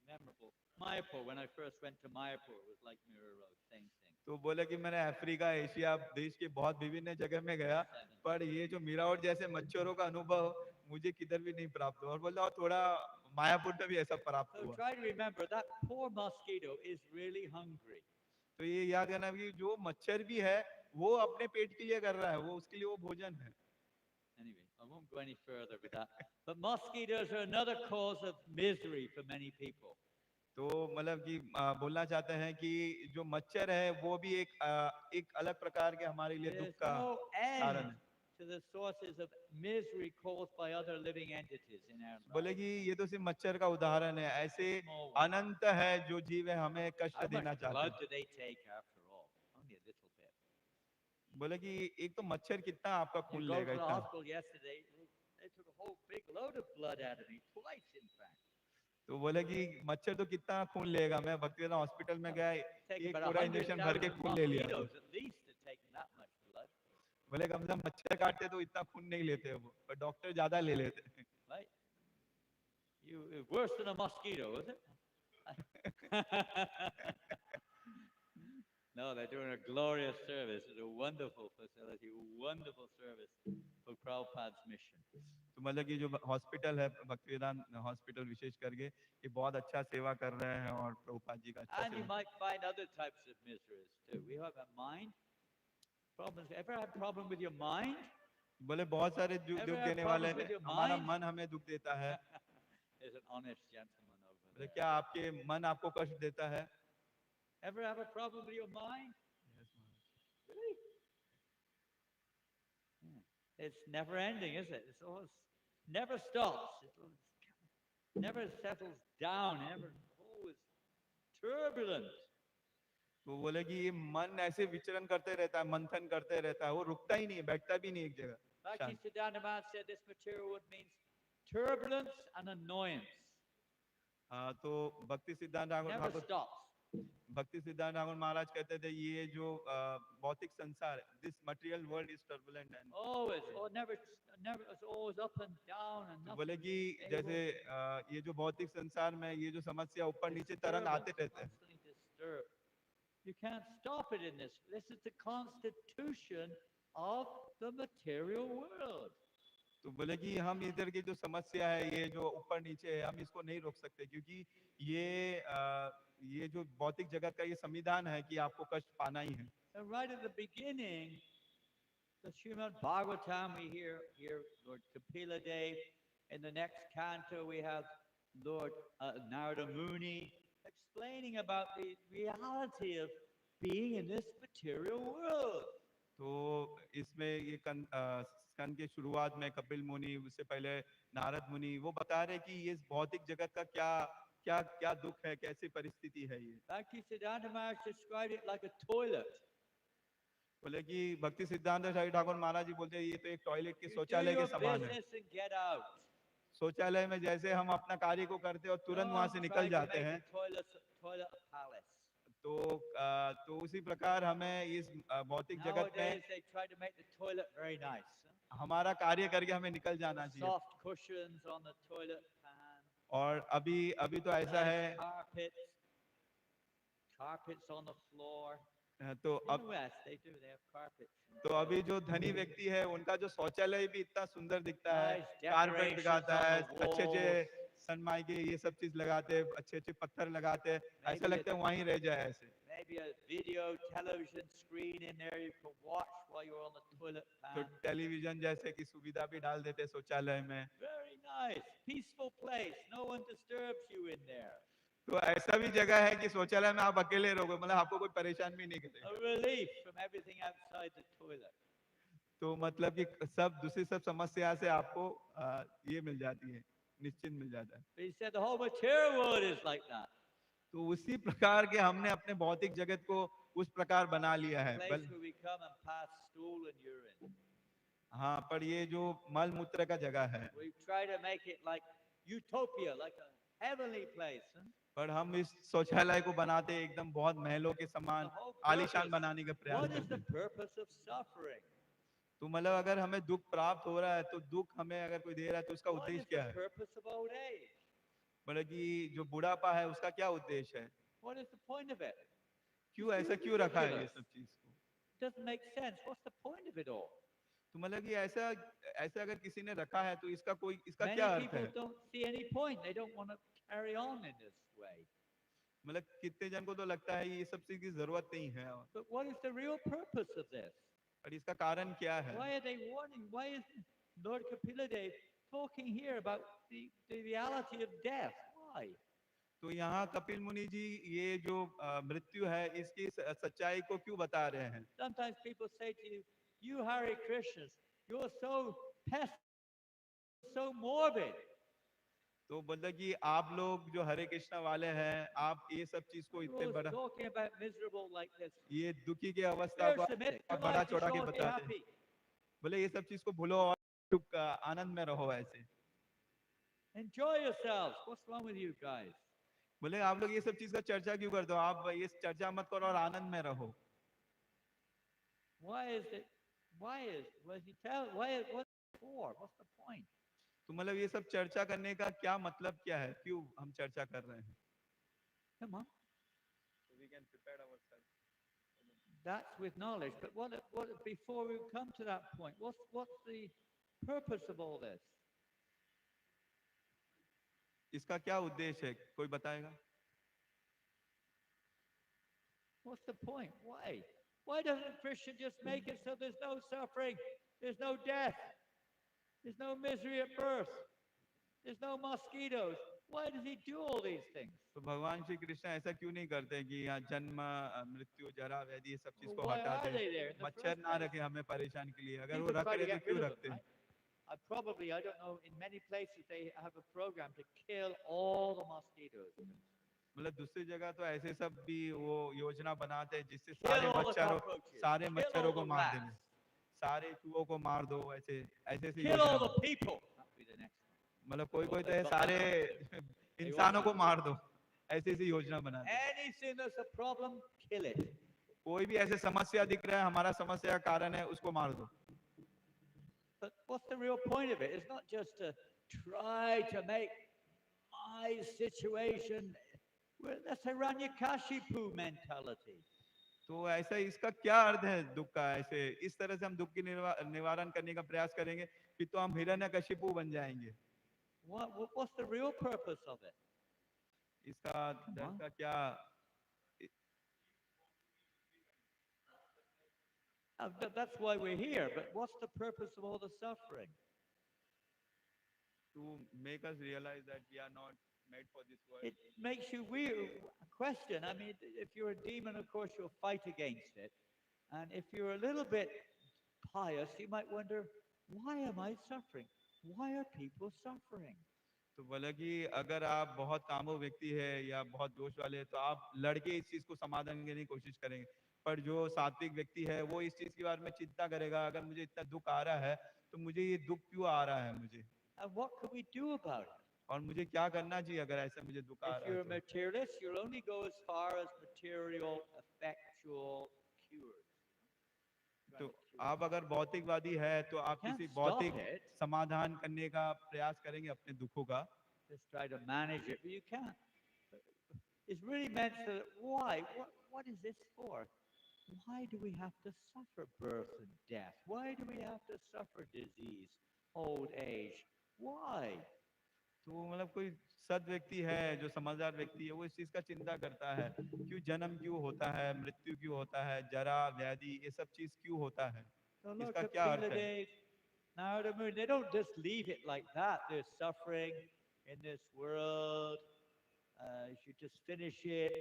memorable. Mayapur, when I first went to Mayapur, it was like Mirror Road, same thing. तो बोले कि मैंने Africa Asia देश के बहुत विभिन्न जगह में गया पर ये जो मीरावट जैसे मच्छरों का अनुभव मुझे किधर भी नहीं प्राप्त हुआ. और बोला और थोड़ा मायापुर में भी ऐसा प्राप्त So हुआ. try to remember that poor mosquito is really hungry. तो ये याद करना कि जो मच्छर भी है वो अपने पेट के लिए कर रहा है, वो उसके लिए वो भोजन है. Anyway, I won't go any further with that. But mosquitoes are another cause of misery for many people. तो मतलब कि बोलना चाहते हैं कि जो मच्छर है वो भी एक अलग प्रकार के हमारे लिए दुख There's का no कारण end है. to the sources of misery caused by other living entities in our बोले lives. कि ये तो सिर्फ मच्छर का उदाहरण है, ऐसे Small one. अनंत है जो जीव है हमें कष्ट How देना much चाहते blood हैं. do they take after all? Only a little bit. बोले कि एक तो मच्छर कितना आपका You खून go to लेगा the इतना. hospital yesterday, they took a whole big load of blood out of me, twice in fact. तो बोले कि मच्छर तो कितना खून लेगा. मैं भक्तिवेदांत हॉस्पिटल में गया, Take एक about पूरा इंजेक्शन भर के 100,000 खून ले लिया. mosquitoes at least to take that much blood, बोले कम से कम मच्छर काटते तो इतना खून नहीं लेते वो, पर डॉक्टर ज्यादा ले लेते. right? Worse than a mosquito, is it? No, they're doing a glorious service. It's a wonderful facility, wonderful service for Prabhupada's mission. तो मतलब कि जो हॉस्पिटल है भक्तिवेदांत हॉस्पिटल विशेष करके ये बहुत अच्छा सेवा कर रहे हैं और प्रभुपाद जी का अच्छा And you सेवा might find other types of miseries too. We have a mind problems. Ever had problem with your mind? बोले बहुत सारे Ever दुख have देने वाले problems with your हमारा mind? मन हमें दुख देता है There's an honest gentleman over बोले there. क्या आपके मन आपको कष्ट देता है Ever have a problem with your mind? Really? Yeah. It's never ending, is it? It's always never stops. It never settles down. Never always turbulent. तो बोले कि ये मन ऐसे विचरण करते रहता है मंथन करते रहता है वो रुकता ही नहीं बैठता भी नहीं एक जगह Bhakti शांत Siddhanta Maharaj said this material world means turbulence and annoyance. तो भक्ति सिद्धांत ठाकुर Never ठाकुर stops. भक्ति सिद्धांत ठाकुर महाराज कहते थे ये जो भौतिक संसार this material world is turbulent and Always, oh, never, it's always up and down and तो nothing. बोले कि जैसे ये जो भौतिक संसार में ये जो समस्या ऊपर नीचे तरंग आते रहते हैं Constantly disturbed. You can't stop it in this. This is the constitution of the material world. तो बोले कि हम इधर की जो समस्या है ये जो ऊपर नीचे है हम इसको नहीं रोक सकते क्योंकि ये जो भौतिक जगत का ये संविधान है कि आपको कष्ट पाना ही है And right at the beginning, the Srimad Bhagavatam, we hear Lord Kapila Dev. In the next canto, we have Lord Narada Muni explaining about the reality of being in this material world. तो इसमें ये स्कंद के शुरुआत में कपिल मुनि उससे पहले नारद मुनि वो बता रहे कि ये भौतिक जगत का क्या क्या क्या दुख है कैसी परिस्थिति है ये Bhakti Siddhanta Maharaj described it like a toilet. बोले कि भक्ति सिद्धांत साई ठाकुर महाराज जी बोलते हैं ये तो एक टॉयलेट के You do शौचालय के your समान है business and get out. शौचालय में जैसे हम अपना कार्य को करते हैं और तुरंत वहां से Don't निकल try to जाते make हैं the toilet a palace. तो उसी प्रकार हमें इस भौतिक जगत में Nowadays, they try to make the toilet very nice. हमारा कार्य करके हमें निकल जाना चाहिए Soft cushions on the toilet pan. और अभी अभी तो ऐसा Nice है carpets on the floor. तो In the अब West, they do. They have carpets. तो अभी जो धनी व्यक्ति है उनका जो शौचालय भी इतना सुंदर दिखता है Nice कारपेट decorations लगाता है on the अच्छे अच्छे walls. सनमाइके ये सब चीज लगाते हैं अच्छे अच्छे पत्थर लगाते हैं ऐसा Maybe लगता है वहीं रह जाए ऐसे Maybe a video television screen in there you can watch while you're on the toilet तो pan. टेलीविजन जैसे की सुविधा भी डाल देते हैं शौचालय में Very nice, peaceful place. No one disturbs you in there. तो ऐसा भी जगह है कि शौचालय में आप अकेले रहोगे मतलब आपको कोई परेशान भी नहीं करेगा A relief from everything outside the toilet. तो मतलब कि सब दूसरी सब समस्या से आपको ये मिल जाती है निश्चित मिल जाता है But he said the whole material world is like that. तो उसी प्रकार के हमने अपने भौतिक जगत को उस प्रकार बना लिया है Place where we come and pass stool and urine. हाँ पर ये जो मल मूत्र का जगह है We try to make it like utopia, like a heavenly place. Huh? पर हम इस शौचालय को बनाते एकदम बहुत महलों के समान The whole आलीशान purpose- बनाने का प्रयास What is करते the हैं purpose of suffering? तो मतलब अगर हमें दुख प्राप्त हो रहा है तो दुख हमें अगर कोई दे रहा है तो उसका What is उद्देश्य क्या the है purpose of old age? मतलब कि जो बुढ़ापा है उसका क्या उद्देश्य है What is the point of it? क्यों ऐसा क्यों रखा है ये सब चीज को It doesn't make sense. What's the point of it all? तो मतलब कि ऐसा ऐसा अगर किसी ने रखा है तो इसका कोई इसका Many क्या अर्थ people है don't see any point. They don't want to carry on in this way. मतलब कितने जन को तो लगता है ये सब चीज की जरूरत नहीं है But what is the real purpose of this? और इसका कारण क्या है Why are they warning? Why is Lord Kapila Dev talking here about the reality of death? Why? तो यहाँ कपिल मुनि जी ये जो मृत्यु है इसकी सच्चाई को क्यों बता रहे हैं Sometimes people say to you, you Hare Krishnas, you're so pessimistic, so morbid. तो मतलब कि आप लोग जो हरे कृष्णा वाले हैं आप ये सब चीज को You're इतने always बड़ा talking about miserable like this. ये दुखी की अवस्था को Persevere, आप बड़ा life is चौड़ा के short, be बताते हैं happy. बोले ये सब चीज को भूलो और सुख आनंद में रहो ऐसे Enjoy yourselves. What's wrong with you guys? बोले आप लोग ये सब चीज का चर्चा क्यों करते हो आप ये चर्चा मत करो और आनंद में रहो Why is it? What he tell? What's it for? What's the point? तो मतलब ये सब चर्चा करने का क्या मतलब क्या है क्यों हम चर्चा कर रहे हैं Come on. That's with knowledge. But what before we come to that point, what's the purpose of all this? इसका क्या उद्देश्य है, कोई बताएगा? What's the point? Why? Why doesn't a Christian just make it so there's no suffering, there's no death, there's no misery at birth, there's no mosquitoes? Why does he do all these things? तो भगवान श्री कृष्ण ऐसा क्यों नहीं करते कि यहाँ जन्म, मृत्यु, जरा, व्याधि, ये सब चीज Well, को why हटा are they, they there in the मच्छर first ना place? रखे हमें परेशान के लिए, अगर वो People रख try to रहे तो get क्यों rid of रखते them, हैं? right? I don't know, in many places they have a program to kill all the mosquitoes. मतलब दूसरी जगह तो ऐसे सब भी वो योजना बनाते हैं जिससे Kill all the cockroaches. सारे Kill मच्छरों all को the मार rats. देने, सारे चूहों को मार दो, ऐसे ऐसे ऐसे Kill योजना। all the people. That'll be the next one. मतलब कोई कोई तो They've है got सारे that. इंसानों को मार दो, ऐसी ऐसी योजना बना दो। Anything that's a problem, kill it. कोई भी ऐसे समस्या दिख रहा है, हमारा समस्या का कारण है, उसको मार दो। But what's the real point of it? It's not just to try to make my situation. Well, that's a Hiranyakashipu mentality. तो ऐसा इसका क्या अर्थ है दुख का? ऐसे इस तरह से हम दुख की निवारण करने का प्रयास करेंगे कि तो हम हिरण्यकशिपु बन जाएंगे। What's the real purpose of it? इसका दर्द का क्या? That's why we're here. But what's the purpose of all the suffering? To make us realize that we are not made for this world. It makes you question. I mean, if you're a demon, of course, you'll fight against it. And if you're a little bit pious, you might wonder, why am I suffering? Why are people suffering? तो बोला कि अगर आप बहुत कामों व्यक्ति है या बहुत दोष वाले हैं तो आप लड़के इस चीज को समाधान करने की कोशिश करेंगे, पर जो सात्विक व्यक्ति है वो इस चीज के बारे में चिंता करेगा, अगर मुझे इतना दुख आ रहा है तो मुझे ये दुख क्यों आ रहा है मुझे, And what can we do about it? और मुझे क्या करना चाहिए अगर ऐसा मुझे दुख आ If रहा you're a है तो? materialist, you'll only go as far as material effectual cures. तो आप अगर भौतिकवादी है तो आप Can't किसी stop भौतिक it. समाधान करने का प्रयास करेंगे अपने दुखों का, Just try to manage it, but you can't. It's really meant to, why? What is this for? Why do we have to suffer birth and death? Why do we have to suffer disease, old age? Why? तो मतलब कोई सद व्यक्ति है जो समझदार व्यक्ति है वो इस चीज का चिंता करता है, क्यों जन्म क्यों होता है, मृत्यु क्यों होता है, जरा व्याधि ये सब चीज क्यों होता है, So look इसका at क्या अर्थ है? Bangladesh, Narada Muni. They don't just leave it like that. There's suffering in this world. You should just finish it.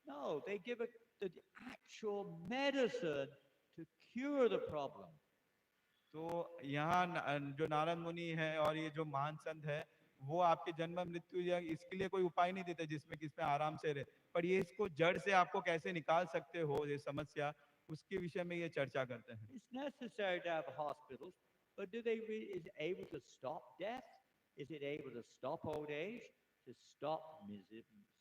No, they give it the actual medicine to cure the problem. तो यहाँ जो नारद मुनि है और ये जो महान संत है वो आपके जन्म मृत्यु या इसके लिए कोई उपाय नहीं देते जिसमें किसमें आराम से रहे, पर ये इसको जड़ से आपको कैसे निकाल सकते हो ये समस्या, उसके विषय में ये चर्चा करते हैं। It's necessary to have hospitals, but is it able to stop death? Is it able to stop old age? To stop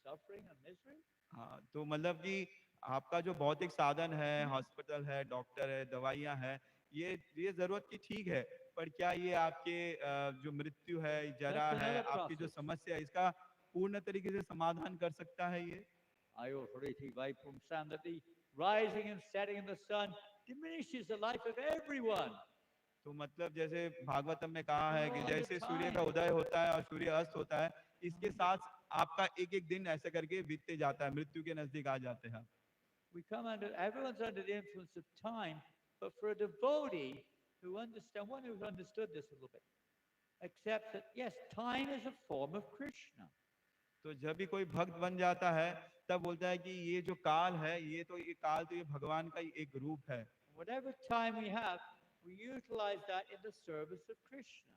suffering and misery? हाँ, तो मतलब कि आपका जो भौतिक साधन है, हॉस्पिटल है, डॉक्टर है, दवाइयाँ हैं, ये जरूरत की ठीक है, पर क्या ये आपके जो मृत्यु है, जरा That's है, another आपकी जो process. समस्या है, इसका पूर्ण तरीके से समाधान कर सकता है ये? Ayurvedic Vaipumsam, that the rising and setting of the sun diminishes the life of everyone. तो मतलब जैसे भागवतम में कहा है कि All the जैसे सूर्य का time. उदय होता है और सूर्य अस्त होता है, इसके साथ आपका एक एक दिन ऐसे करके बीतते जाता है, मृत्यु के नजदीक आ जाते हैं। Everyone's under the influence of time, but for a devotee one who's understood this a little bit, accepts that, yes, time is a form of Krishna. तो जब भी कोई भक्त बन जाता है तब बोलता है कि ये जो काल है ये भगवान का ही एक रूप है। Whatever time we have, we utilize that in the service of Krishna.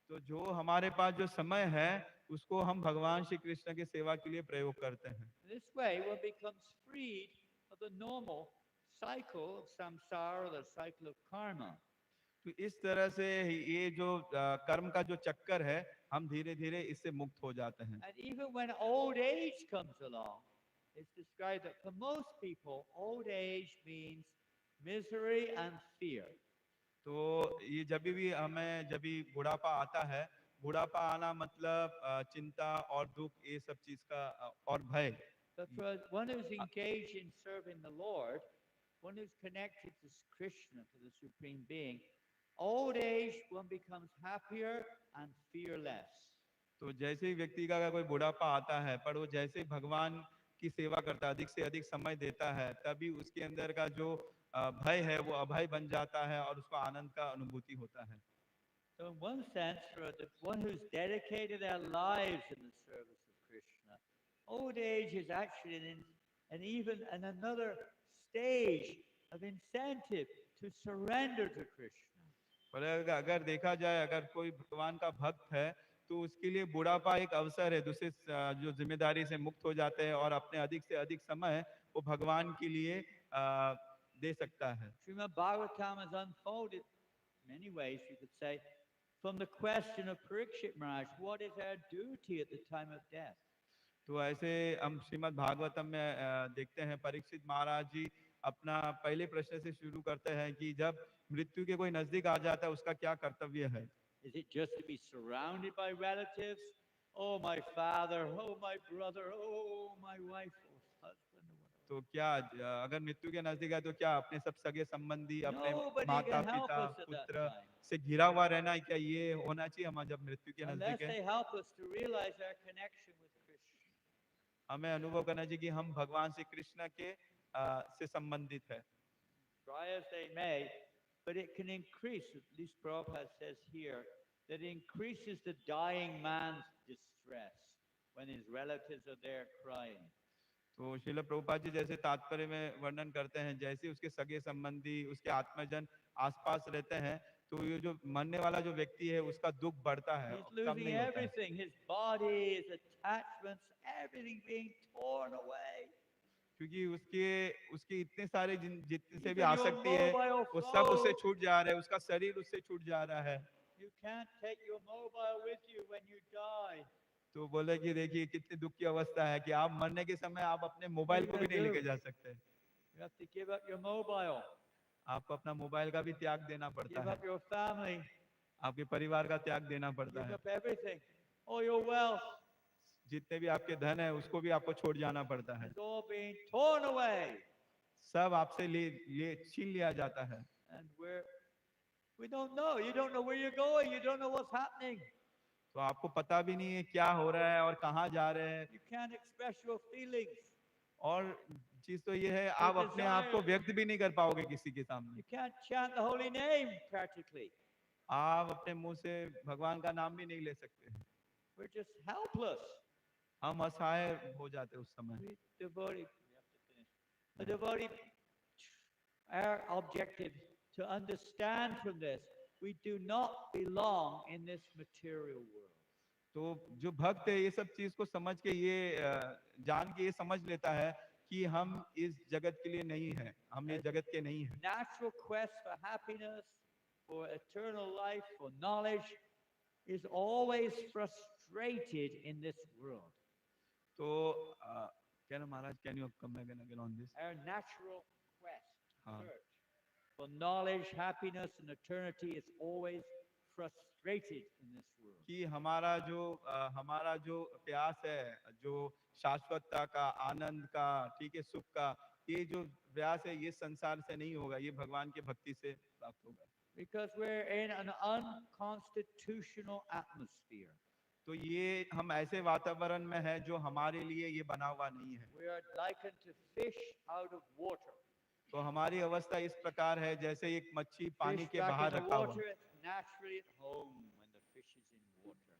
तो जो हमारे पास जो समय है उसको हम भगवान श्री कृष्ण की सेवा के लिए प्रयोग करते हैं। This way one becomes freed of the normal cycle of samsara, the cycle of karma. तो इस तरह से ये जो कर्म का जो चक्कर है हम धीरे धीरे इससे मुक्त हो जाते हैं। And even when old age comes along, it's described that for most people, old age means misery and fear. तो ये जब भी बुढ़ापा आता है, बुढ़ापा आना मतलब चिंता और दुख ये सब चीज का और भय। But for one who's engaged in serving the Lord, one who's connected to Krishna, to the Supreme Being, old age one becomes happier and fearless. तो जैसे ही व्यक्ति का अगर कोई बुढ़ापा आता है, पर वो जैसे ही भगवान की सेवा करता है, अधिक से अधिक समय देता है, तभी उसके अंदर का जो भय है वो अभय बन जाता है और उसको आनंद का अनुभूति होता है। So, in one sense, for the one who's dedicated their lives in the service of Krishna, old age is actually an another stage of incentive to surrender to Krishna. पर अगर देखा जाए, अगर कोई भगवान का भक्त है तो उसके लिए बुढ़ापा एक अवसर है, दूसरे जो जिम्मेदारी से मुक्त हो जाते हैं और अपने अधिक से अधिक समय वो भगवान के लिए दे सकता है। Srimad Bhagavatam is unfolded in many ways, you could say, from the question of Parikshit Maharaj, what is our duty at the time of death? तो ऐसे हम श्रीमद् भागवतम में देखते हैं, परीक्षित महाराज जी अपना पहले प्रश्न से शुरू करते हैं कि जब मृत्यु के कोई नजदीक आ जाता है उसका क्या कर्तव्य है। Is it just to be surrounded by relatives? Oh, my father, oh, my brother, oh, my wife, oh, husband, or whatever. तो क्या अगर मृत्यु के नजदीक है तो क्या अपने सब सगे संबंधी, अपने Nobody माता can help पिता us at that पुत्र time से घिरा हुआ रहना, क्या ये होना चाहिए हमारा जब मृत्यु के unless नजदीक है? they help us to realize our connection with Krishna. हमें अनुभव करना चाहिए कि हम भगवान श्री कृष्ण के से संबंधित है। Try as they may, but it can increase, at least Prabhupada says here, that it increases the dying man's distress when his relatives are there crying. तो श्रील प्रभुपाद जी जैसे तात्पर्य में वर्णन करते हैं, जैसे उसके सगे संबंधी, उसके आत्मजन आसपास रहते हैं, तो ये जो मरने वाला जो व्यक्ति है उसका दुख बढ़ता है, He's कम losing नहीं होता है। everything, his body, his attachments, everything being torn away. क्योंकि उसके उसके इतने सारे जितने से भी Even your आसक्ति है mobile वो सब उससे phone. छूट जा रहा है, उसका शरीर उससे छूट जा रहा है। You can't take your mobile with you when you die. तो बोले कि देखिए कितनी दुख की अवस्था है कि आप मरने के समय आप अपने What are मोबाइल you को भी going नहीं to लेके do? जा सकते। You have to give up your mobile, आपको अपना मोबाइल का भी त्याग देना पड़ता give है, up your family, आपके परिवार का त्याग देना पड़ता give है, up everything. All your wealth जितने भी आपके धन है उसको भी आपको छोड़ जाना पड़ता है, is all being torn away. सब आपसे ले छीन लिया जाता है। And we don't know. You don't know where you're going. You don't know what's happening. तो आपको पता भी नहीं है क्या हो रहा है और कहाँ जा रहे हैं। You can't express your feelings. और चीज तो ये है, Your आप अपने आप को desires. व्यक्त भी नहीं कर पाओगे किसी के सामने। You can't chant the holy name practically. आप अपने मुंह से भगवान का नाम भी नहीं ले सकते। We're just helpless. हम असहाय हो जाते उस समय। We devotee, we have to finish. A devotee, our objective to understand from this, we do not belong in this material world. तो जो भक्त है ये सब चीज को समझ के ये जान के ये समझ लेता है कि हम इस जगत के लिए नहीं है, हम ये जगत के नहीं है। Natural quest for happiness, for eternal life, for knowledge is always frustrated in this world. तो can Maharaj, can you come again on this? Our natural quest, हाँ। search for knowledge, happiness, and eternity is always frustrated in this world. कि हमारा जो प्यास है, जो शाश्वतता का, आनंद का, ठीक है, सुख का, ये जो प्रयास है ये संसार से नहीं होगा, ये भगवान के भक्ति से प्राप्त होगा। Because we're in an unconstitutional atmosphere. तो ये हम ऐसे वातावरण में है जो हमारे लिए ये बना हुआ नहीं है। We are likened to fish out of water. तो हमारी अवस्था इस प्रकार है जैसे एक मच्छी पानी Fish के back बाहर in the रखा हुआ। water, it's naturally at home when the fish is in water.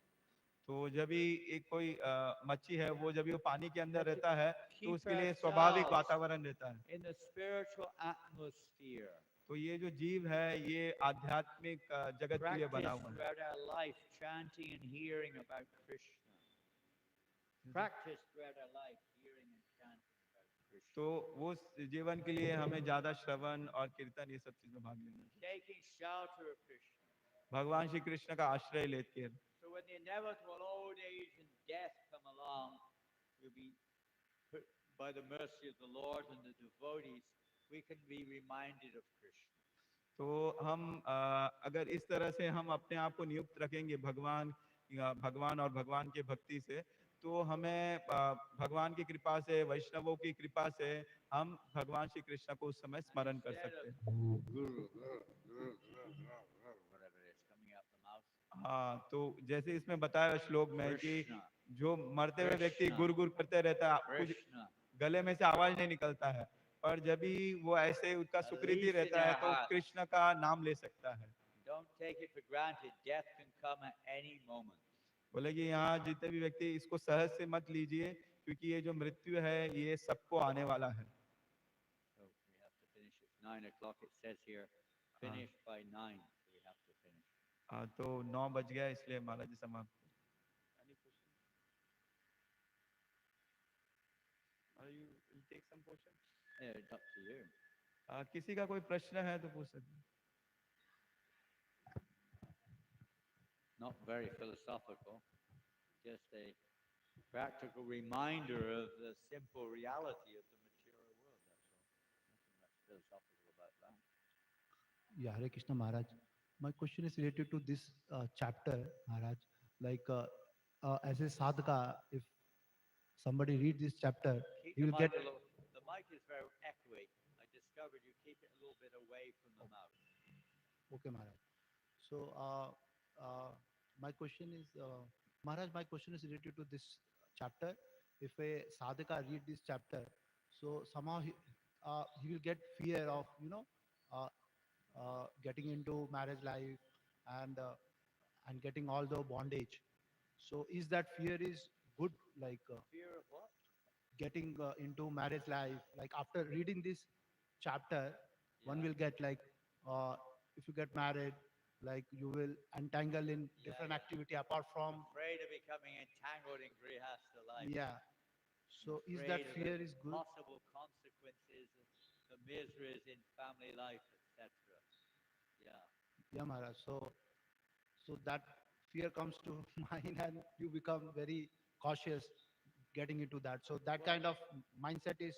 तो जब भी एक कोई मच्छी है वो जब भी वो पानी के अंदर But to रहता है तो keep उसके लिए स्वाभाविक ourselves वातावरण रहता है। in the spiritual atmosphere. तो ये जो जीव है ये आध्यात्मिक जगत के लिए Practice बना हुआ है। throughout our life, chanting and hearing about Krishna. Practice throughout our life, hearing and chanting about Krishna. तो वो जीवन के लिए हमें ज्यादा श्रवण और कीर्तन ये सब चीज में भाग लेना चाहिए, Taking shelter of Krishna. भगवान श्री कृष्ण का आश्रय लेकर। So when the inevitable old age and death come along, we'll be put by the mercy of the Lord and the devotees, we can be reminded of Krishna. तो हम अगर इस तरह से हम अपने आप को नियुक्त रखेंगे भगवान और भगवान के भक्ति से, तो हमें भगवान की कृपा से, वैष्णवों की कृपा से हम भगवान श्री कृष्ण को उस समय स्मरण कर सकते हैं। Whatever it is coming out the mouth. हाँ, तो जैसे इसमें बताया श्लोक में कि Krishna, जो मरते हुए व्यक्ति Krishna, गुर गुर करते रहता है, कुछ Krishna. गले में से आवाज नहीं निकलता है, पर जब भी वो ऐसे उसका At सुकृति least in रहता है our तो hearts. कृष्ण का नाम ले सकता है। Don't take it for granted. Death can come at any moment. बोले कि यहाँ जितने भी व्यक्ति इसको सहज से मत लीजिए, क्योंकि ये जो मृत्यु है ये सबको आने वाला है। So we have to finish. It's 9 o'clock. It says here, हाँ, finish by 9. So we have to finish. हाँ, तो 9 बज गया इसलिए महाराज जी समाप्त। Any question? You will take some question? Yeah, it's up to you. किसी का कोई प्रश्न है तो पूछ सकते हैं। Not very philosophical. Just a practical reminder of the simple reality of the material world. That's all. Nothing much philosophical about that. Yeah, Hare Krishna Maharaj. My question is related to this chapter, Maharaj. Like, as a sadhaka, if somebody read this chapter, Keep he the will mic get. a little. The mic is very echoey. I discovered you keep it a little bit away from the mouth. Okay, Maharaj. So, my question is, Maharaj, my question is related to this chapter. If a sadhaka read this chapter, so somehow he will get fear of, uh, getting into marriage life and getting all the bondage. So, is that fear is good? Like Fear of what? getting into marriage life. Like after reading this chapter, one Yeah. will get like if you get married, like you will entangle in different yeah. activity apart from Afraid of becoming entangled in grihastha life. yeah. So is that Afraid of fear the is good? possible consequences of the miseries in family life, etc. Yeah. Yeah, Maharaj. So that fear comes to mind and you become very cautious getting into that. So that kind of mindset is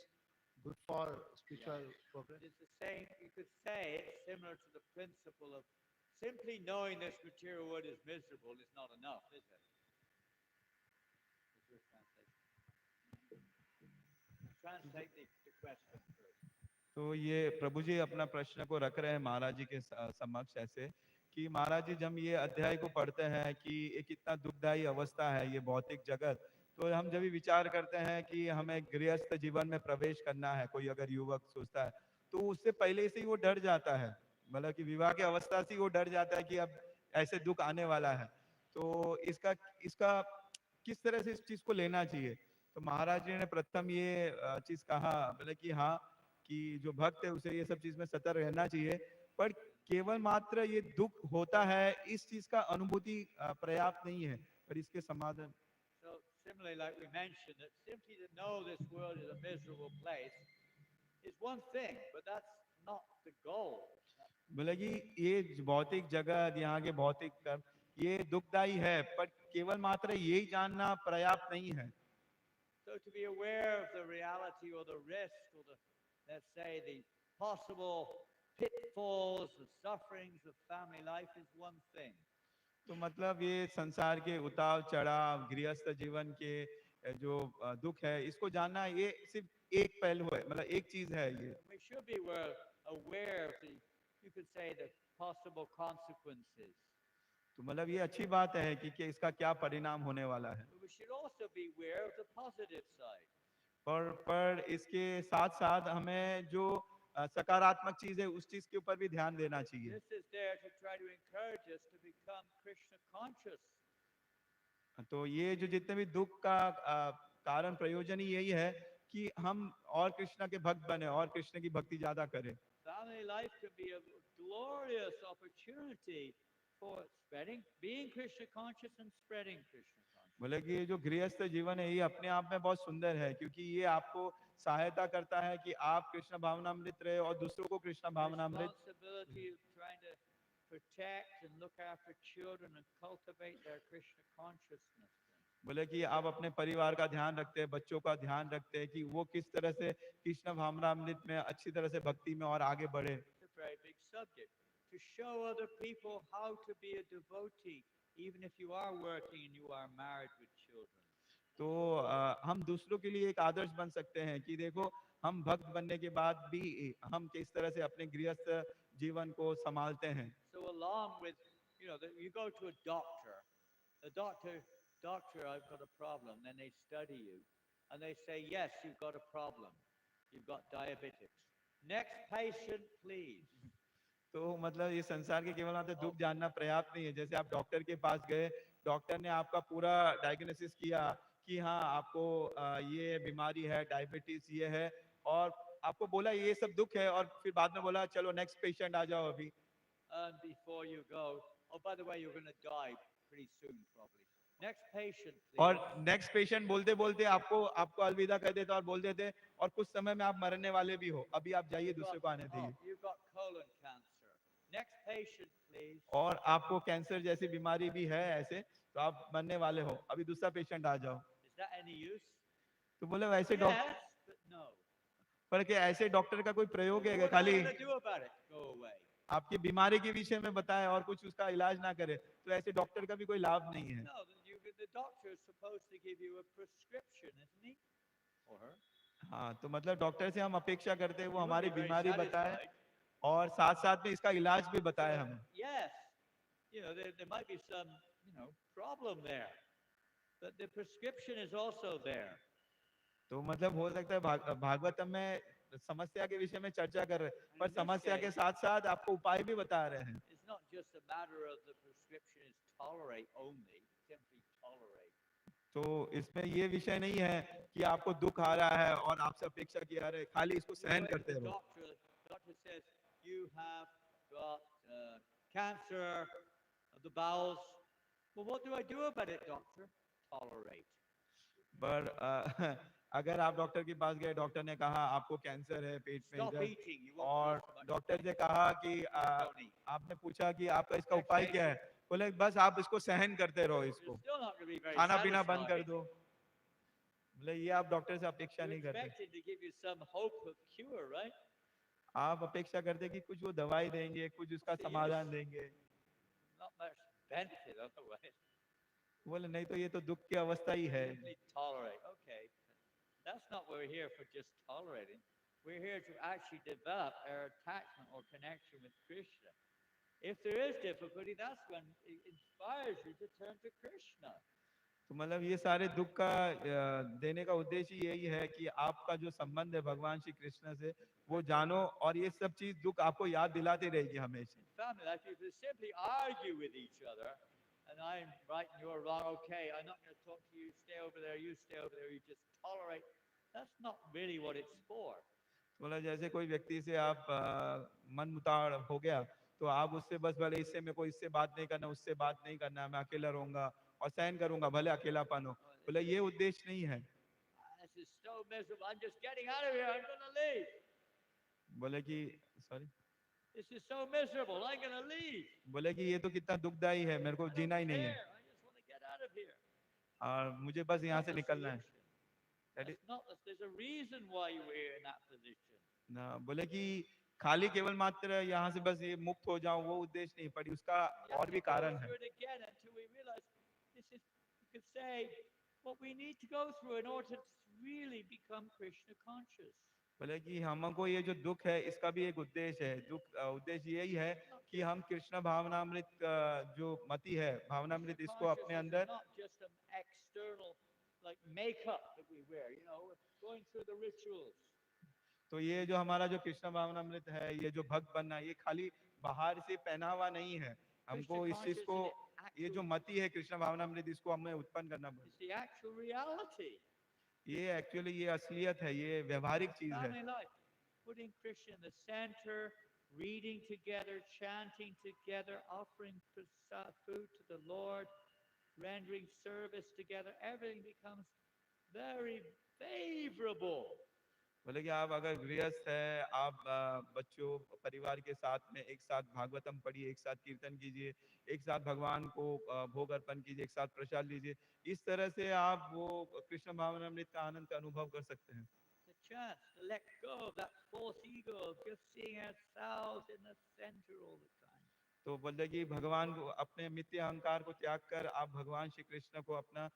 good for spiritual progress. It's the same, you could say it's similar to the principle of simply knowing this material world is miserable is not enough, is it? What's your translation? Translate the question first. तो ये प्रभु जी अपना प्रश्न को रख रहे हैं महाराज जी के समक्ष ऐसे कि महाराज जी जब ये अध्याय को पढ़ते हैं कि ये कितना दुखदायी अवस्था है ये भौतिक जगत, तो हम जब भी विचार करते हैं कि हमें गृहस्थ जीवन में प्रवेश करना है, कोई अगर युवक सोचता है तो उससे पहले से ही वो डर जाता है, मतलब कि विवाह की अवस्था से ही वो डर जाता है कि अब ऐसे दुख आने वाला है। तो इसका इसका किस तरह से इस चीज को लेना चाहिए? तो महाराज जी ने प्रथम ये चीज कहा, मतलब कि हाँ, कि जो भक्त है उसे ये सब चीज में सतर्क रहना चाहिए, पर केवल मात्र ये दुख होता है इस चीज का अनुभूति पर्याप्त नहीं है, पर इसके समाधान। So similarly, like we mentioned, that simply to know this world is a miserable place is one thing, but that's not the goal. बोले कि ये भौतिक जगत, यहाँ के भौतिक कर्म ये दुखदायी है, पर केवल मात्र यही जानना पर्याप्त नहीं है। So to be aware of the reality or the risk or the, let's say, the possible pitfalls, the sufferings of family life is one thing. तो मतलब ये संसार के उतार चढ़ाव, गृहस्थ जीवन के जो दुख है, इसको जानना ये सिर्फ एक पहलू है, मतलब एक चीज है ये। We should be aware of the, you could say, the possible consequences. तो मतलब ये अच्छी बात है कि इसका क्या परिणाम होने वाला है, But we should also be aware of the positive side. पर इसके साथ साथ हमें जो सकारात्मक चीज है उस चीज के ऊपर भी ध्यान देना चाहिए। This is there to try to encourage us to become Krishna conscious. तो ये जो जितने भी दुख का कारण प्रयोजन ही यही है कि हम और कृष्ण के भक्त बने और कृष्ण की भक्ति ज्यादा करें। Family life can be a glorious opportunity for spreading, being Krishna conscious and spreading Krishna consciousness. बोले कि ये जो गृहस्थ जीवन है ये अपने आप में बहुत सुंदर है, क्योंकि ये आपको सहायता करता है कि आप कृष्ण भावनामृत रहे और दूसरों को Krishna भावनामृत। Responsibility of trying to protect and look after children and cultivate their Krishna consciousness. बोले कि आप अपने परिवार का ध्यान रखते हैं, बच्चों का ध्यान रखते हैं कि वो किस तरह से कृष्ण भावनामृत में अच्छी तरह से भक्ति में और आगे बढ़े। It's a very big subject. To show other people how to be a devotee, even if you are working and you are married with children. तो हम दूसरों के लिए एक आदर्श बन सकते हैं कि देखो हम भक्त बनने के बाद भी हम किस तरह से अपने गृहस्थ जीवन को संभालते हैं। So along with, you know, that you go to a doctor, the doctor, I've got a problem. Then they study you, and they say, yes, you've got a problem. You've got diabetics. Next patient, please. तो मतलब ये संसार के केवल आपको दुख Oh, जानना पर्याप्त नहीं है। जैसे आप डॉक्टर के पास गए, डॉक्टर ने आपका पूरा डायग्नोसिस किया कि हाँ आपको ये बीमारी है, डायबिटीज ये है, और आपको बोला ये सब दुख है, और फिर बाद में बोला चलो नेक्स्ट पेशेंट आ जाओ अभी। and before you go, oh, by the way, you're going to die pretty soon, probably. Next patient, और please. नेक्स्ट पेशेंट बोलते बोलते आपको आपको अलविदा कर देता और बोल देते और कुछ समय में आप मरने वाले भी हो, अभी आप जाइए, दूसरे को आने दीजिए। You've got colon cancer. Next patient, please. और आपको कैंसर जैसी बीमारी भी है ऐसे, तो आप मरने वाले हो, अभी दूसरा पेशेंट आ जाओ। Is that any use? तो बोले वैसे डॉक्टर, Yes, but no. पर के ऐसे डॉक्टर का कोई प्रयोग है What am I खाली going to do about it? Go away. आपकी बीमारी के विषय में बताए और कुछ उसका इलाज ना करे, तो ऐसे डॉक्टर का भी कोई लाभ नहीं है। No, the doctor is supposed to give you a prescription, isn't he? Or her? हाँ, तो मतलब डॉक्टर से हम अपेक्षा करते हैं वो You wouldn't हमारी be very बीमारी बताए satisfied. और साथ साथ में इसका इलाज भी बताए हमें। Yes, you know, there might be some, problem there, but the prescription is also there. तो मतलब हो सकता है भागवतम में समस्या के विषय में चर्चा कर रहे हैं, पर in this समस्या के case- साथ साथ आपको उपाय भी बता रहे हैं। It's not just a matter of the prescription is tolerate only, simply tolerate. तो इसमें ये विषय नहीं है कि आपको दुख आ रहा है और आपसे अपेक्षा की जा रही है, खाली इसको सहन करते The रहो। doctor says you have got cancer of the bowels. Well, what do I do about it, doctor? Tolerate. पर अगर आप डॉक्टर के पास गए, डॉक्टर ने कहा आपको कैंसर है पेट में Stop इधर, eating. You won't और feel so much डॉक्टर ने कहा कि don't eat. आपने पूछा कि आपका इसका उपाय क्या है, बोले बस आप इसको सहन करते रहो, इसको You're still not going to be very खाना पीना बंद कर satisfied. दो। बोले ये आप डॉक्टर से अपेक्षा You're नहीं करते, expected to give you some hope of cure, right? आप अपेक्षा करते कि कुछ वो दवाई देंगे, कुछ उसका समाधान देंगे। Not much benefit otherwise. बोले नहीं, तो ये तो दुख की अवस्था ही है। Simply tolerate. Okay. That's not what we're here for, just tolerating. We're here to actually develop our attachment or connection with Krishna. If there is difficulty, that's when it inspires you to turn to Krishna. तो मतलब ये सारे दुख का देने का उद्देश्य यही है कि आपका जो संबंध है भगवान श्री कृष्ण से वो जानो, और ये सब चीज दुख आपको याद दिलाती रहेगी हमेशा। Family life, if you simply argue with each other, and I'm right and you're wrong, okay, I'm not going to talk to you, stay over there, you stay over there, you just tolerate, that's not really what it's for. बोला जैसे कोई व्यक्ति से आप मन मुटाव हो गया, तो आप उससे बस भले इससे मेरे को इससे बात नहीं करना, उससे बात नहीं करना, मैं अकेला रहूंगा और सहन करूंगा भले अकेलापन हो, बोले ये उद्देश्य नहीं है। This is so miserable, I'm just getting out of here, I'm going to leave. बोले कि sorry, This is so miserable, I'm going to leave. बोले कि ये तो कितना दुखदाई है, मेरे को I don't जीना ही नहीं है care, I just want to get out of here. और मुझे बस यहाँ Not से the निकलना है। solution. That's not, there's a reason why you were in that position. ना बोले कि खाली केवल मात्र यहाँ से बस ये मुक्त हो जाऊं वो उद्देश्य नहीं, पर उसका You और have भी to go कारण है। through it again until we realize this is, you could say, what we need to go through in order to really become Krishna conscious. बोले कि हमको ये जो दुख है इसका भी एक उद्देश्य है, उद्देश्य यही है कि हम कृष्ण भावनामृत जो मति है, भावनामृत इसको अपने Consciousness अंदर, is not just an external like makeup that we wear, going through the rituals. तो ये जो हमारा जो कृष्ण भावनामृत है, ये जो भक्त बनना, ये खाली बाहर से पहनावा नहीं है, हमको इस चीज को, ये जो मति है कृष्ण भावनामृत, इसको हमें उत्पन्न करना It's पड़ेगा। the actual reality. ये एक्चुअली ये असलियत है, ये व्यवहारिक चीज है। Family life, putting Krishna in the center, reading together, chanting together, offering food to the Lord, rendering service together, everything becomes very favorable. बोले कि आप अगर गृहस्थ है, आप बच्चों परिवार के साथ में एक साथ भागवतम पढ़िए, एक साथ कीर्तन कीजिए, एक साथ भगवान को भोग अर्पण कीजिए, एक साथ प्रसाद लीजिए, इस तरह से आप वो कृष्ण भावनामृत का आनंद का अनुभव कर सकते हैं। The chance to let go of that false ego of just seeing ourselves in the center all the time. तो बोलते कि भगवान को, अपने मिथ्या अहंकार को त्याग कर आप भगवान श्री कृष्ण को अपना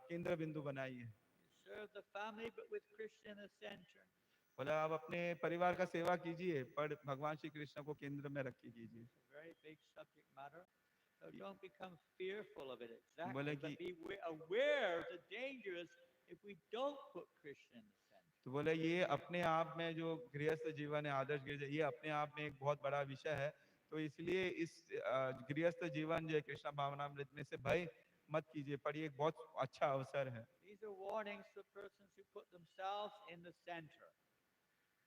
केंद्र बिंदु बनाइए। You serve the family, but with Krishna in the center. बोला आप अपने परिवार का सेवा कीजिए, पर भगवान श्री कृष्ण को केंद्र में रखिए कीजिए। It's a very big subject matter. So don't become fearful of it exactly, बोले but कि be aware of the dangers if we don't put Krishna in the center. तो बोले ये अपने आप में जो गृहस्थ जीवन है, आदर्श गृहस्थ, ये अपने आप में एक बहुत बड़ा विषय है। तो इसलिए इस गृहस्थ जीवन जो है कृष्ण भावनामृत में से भय मत कीजिए, पर ये एक बहुत अच्छा अवसर है। These are warnings for persons who put themselves in the center.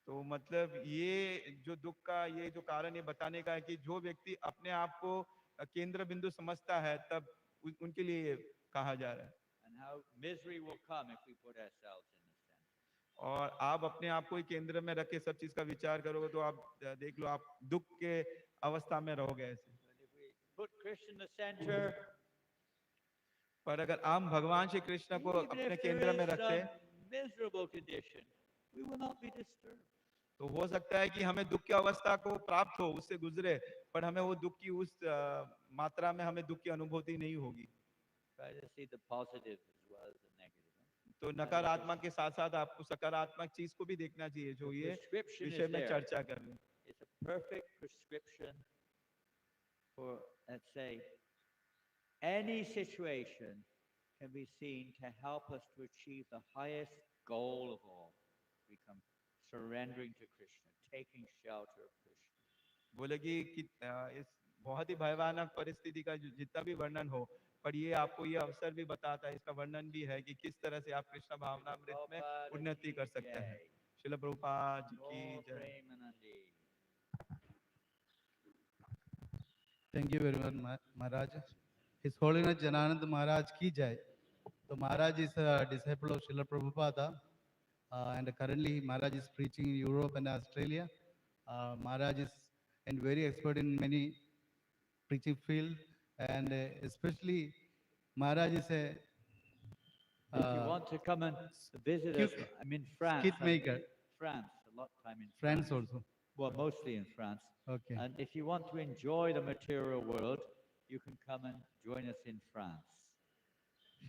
तो मतलब ये जो दुख का ये जो कारण ये बताने का है कि जो व्यक्ति अपने आप को केंद्र बिंदु समझता है, तब उनके लिए ये कहा जा रहा है। And how misery will come if we put ourselves in the center. और आप अपने आप को ही केंद्र में रख के सब चीज का विचार करोगे तो आप देख लो आप दुख के अवस्था में रहोगे ऐसे। But if we put Krishna in the center, पर अगर हम भगवान श्री कृष्ण को even अपने if there केंद्र में is रखते some miserable condition, we will not be disturbed. तो हो सकता है कि हमें दुख की अवस्था को प्राप्त हो, उससे गुजरे, पर हमें वो दुख की उस मात्रा में हमें दुख की अनुभूति नहीं होगी। Try to see the positive as well as the negative. तो नकारात्मक के साथ साथ आपको सकारात्मक चीज को भी देखना चाहिए जो ये Prescription विषय is में there. चर्चा कर रहे हैं। It's a perfect prescription for, let's say, any situation can be seen to help us to achieve the highest goal of all, become surrendering to Krishna, taking shelter of Krishna. बोले कि इस बहुत ही भयानक परिस्थिति का जितना भी वर्णन हो, पर ये आपको ये अवसर भी बताता है, इसका वर्णन भी है कि किस तरह से आप कृष्ण भावनामृत में Prabhupada उन्नति कर ki सकते हैं। jai. श्रील प्रभुपाद जी की Gaur जय। Premanandi. Thank you very much, Maharaj. His Holiness Jananand Maharaj ki jai. So Maharaj is a disciple of Srila Prabhupada, and currently Maharaj is preaching in Europe and Australia. Maharaj is and very expert in many preaching field, and especially Maharaj is a If you want to come and visit us, skit- I'm in France. skit maker. France, a lot of time in friends France. also. Well, mostly in France. Okay. And if you want to enjoy the material world, you can come and join us in France.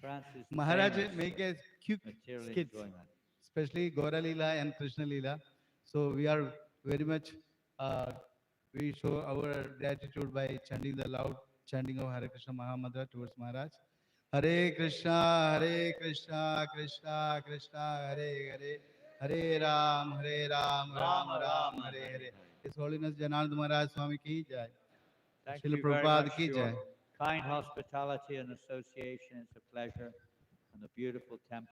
France is Maharaj famous make for a cute material skits, enjoyment. especially Gaura Leela and Krishna Leela. So we are very much, we show our gratitude by chanting the loud chanting of Hare Krishna Mahamantra towards Maharaj. Hare Krishna, Krishna Krishna, Hare Hare, Hare Ram, Ram Ram, Hare Hare. His Holiness Jananand Maharaj Swami ki jai. Thank Srila you very Prabhupada much ki for your jai. kind hospitality and association. It's a pleasure. And the beautiful temple.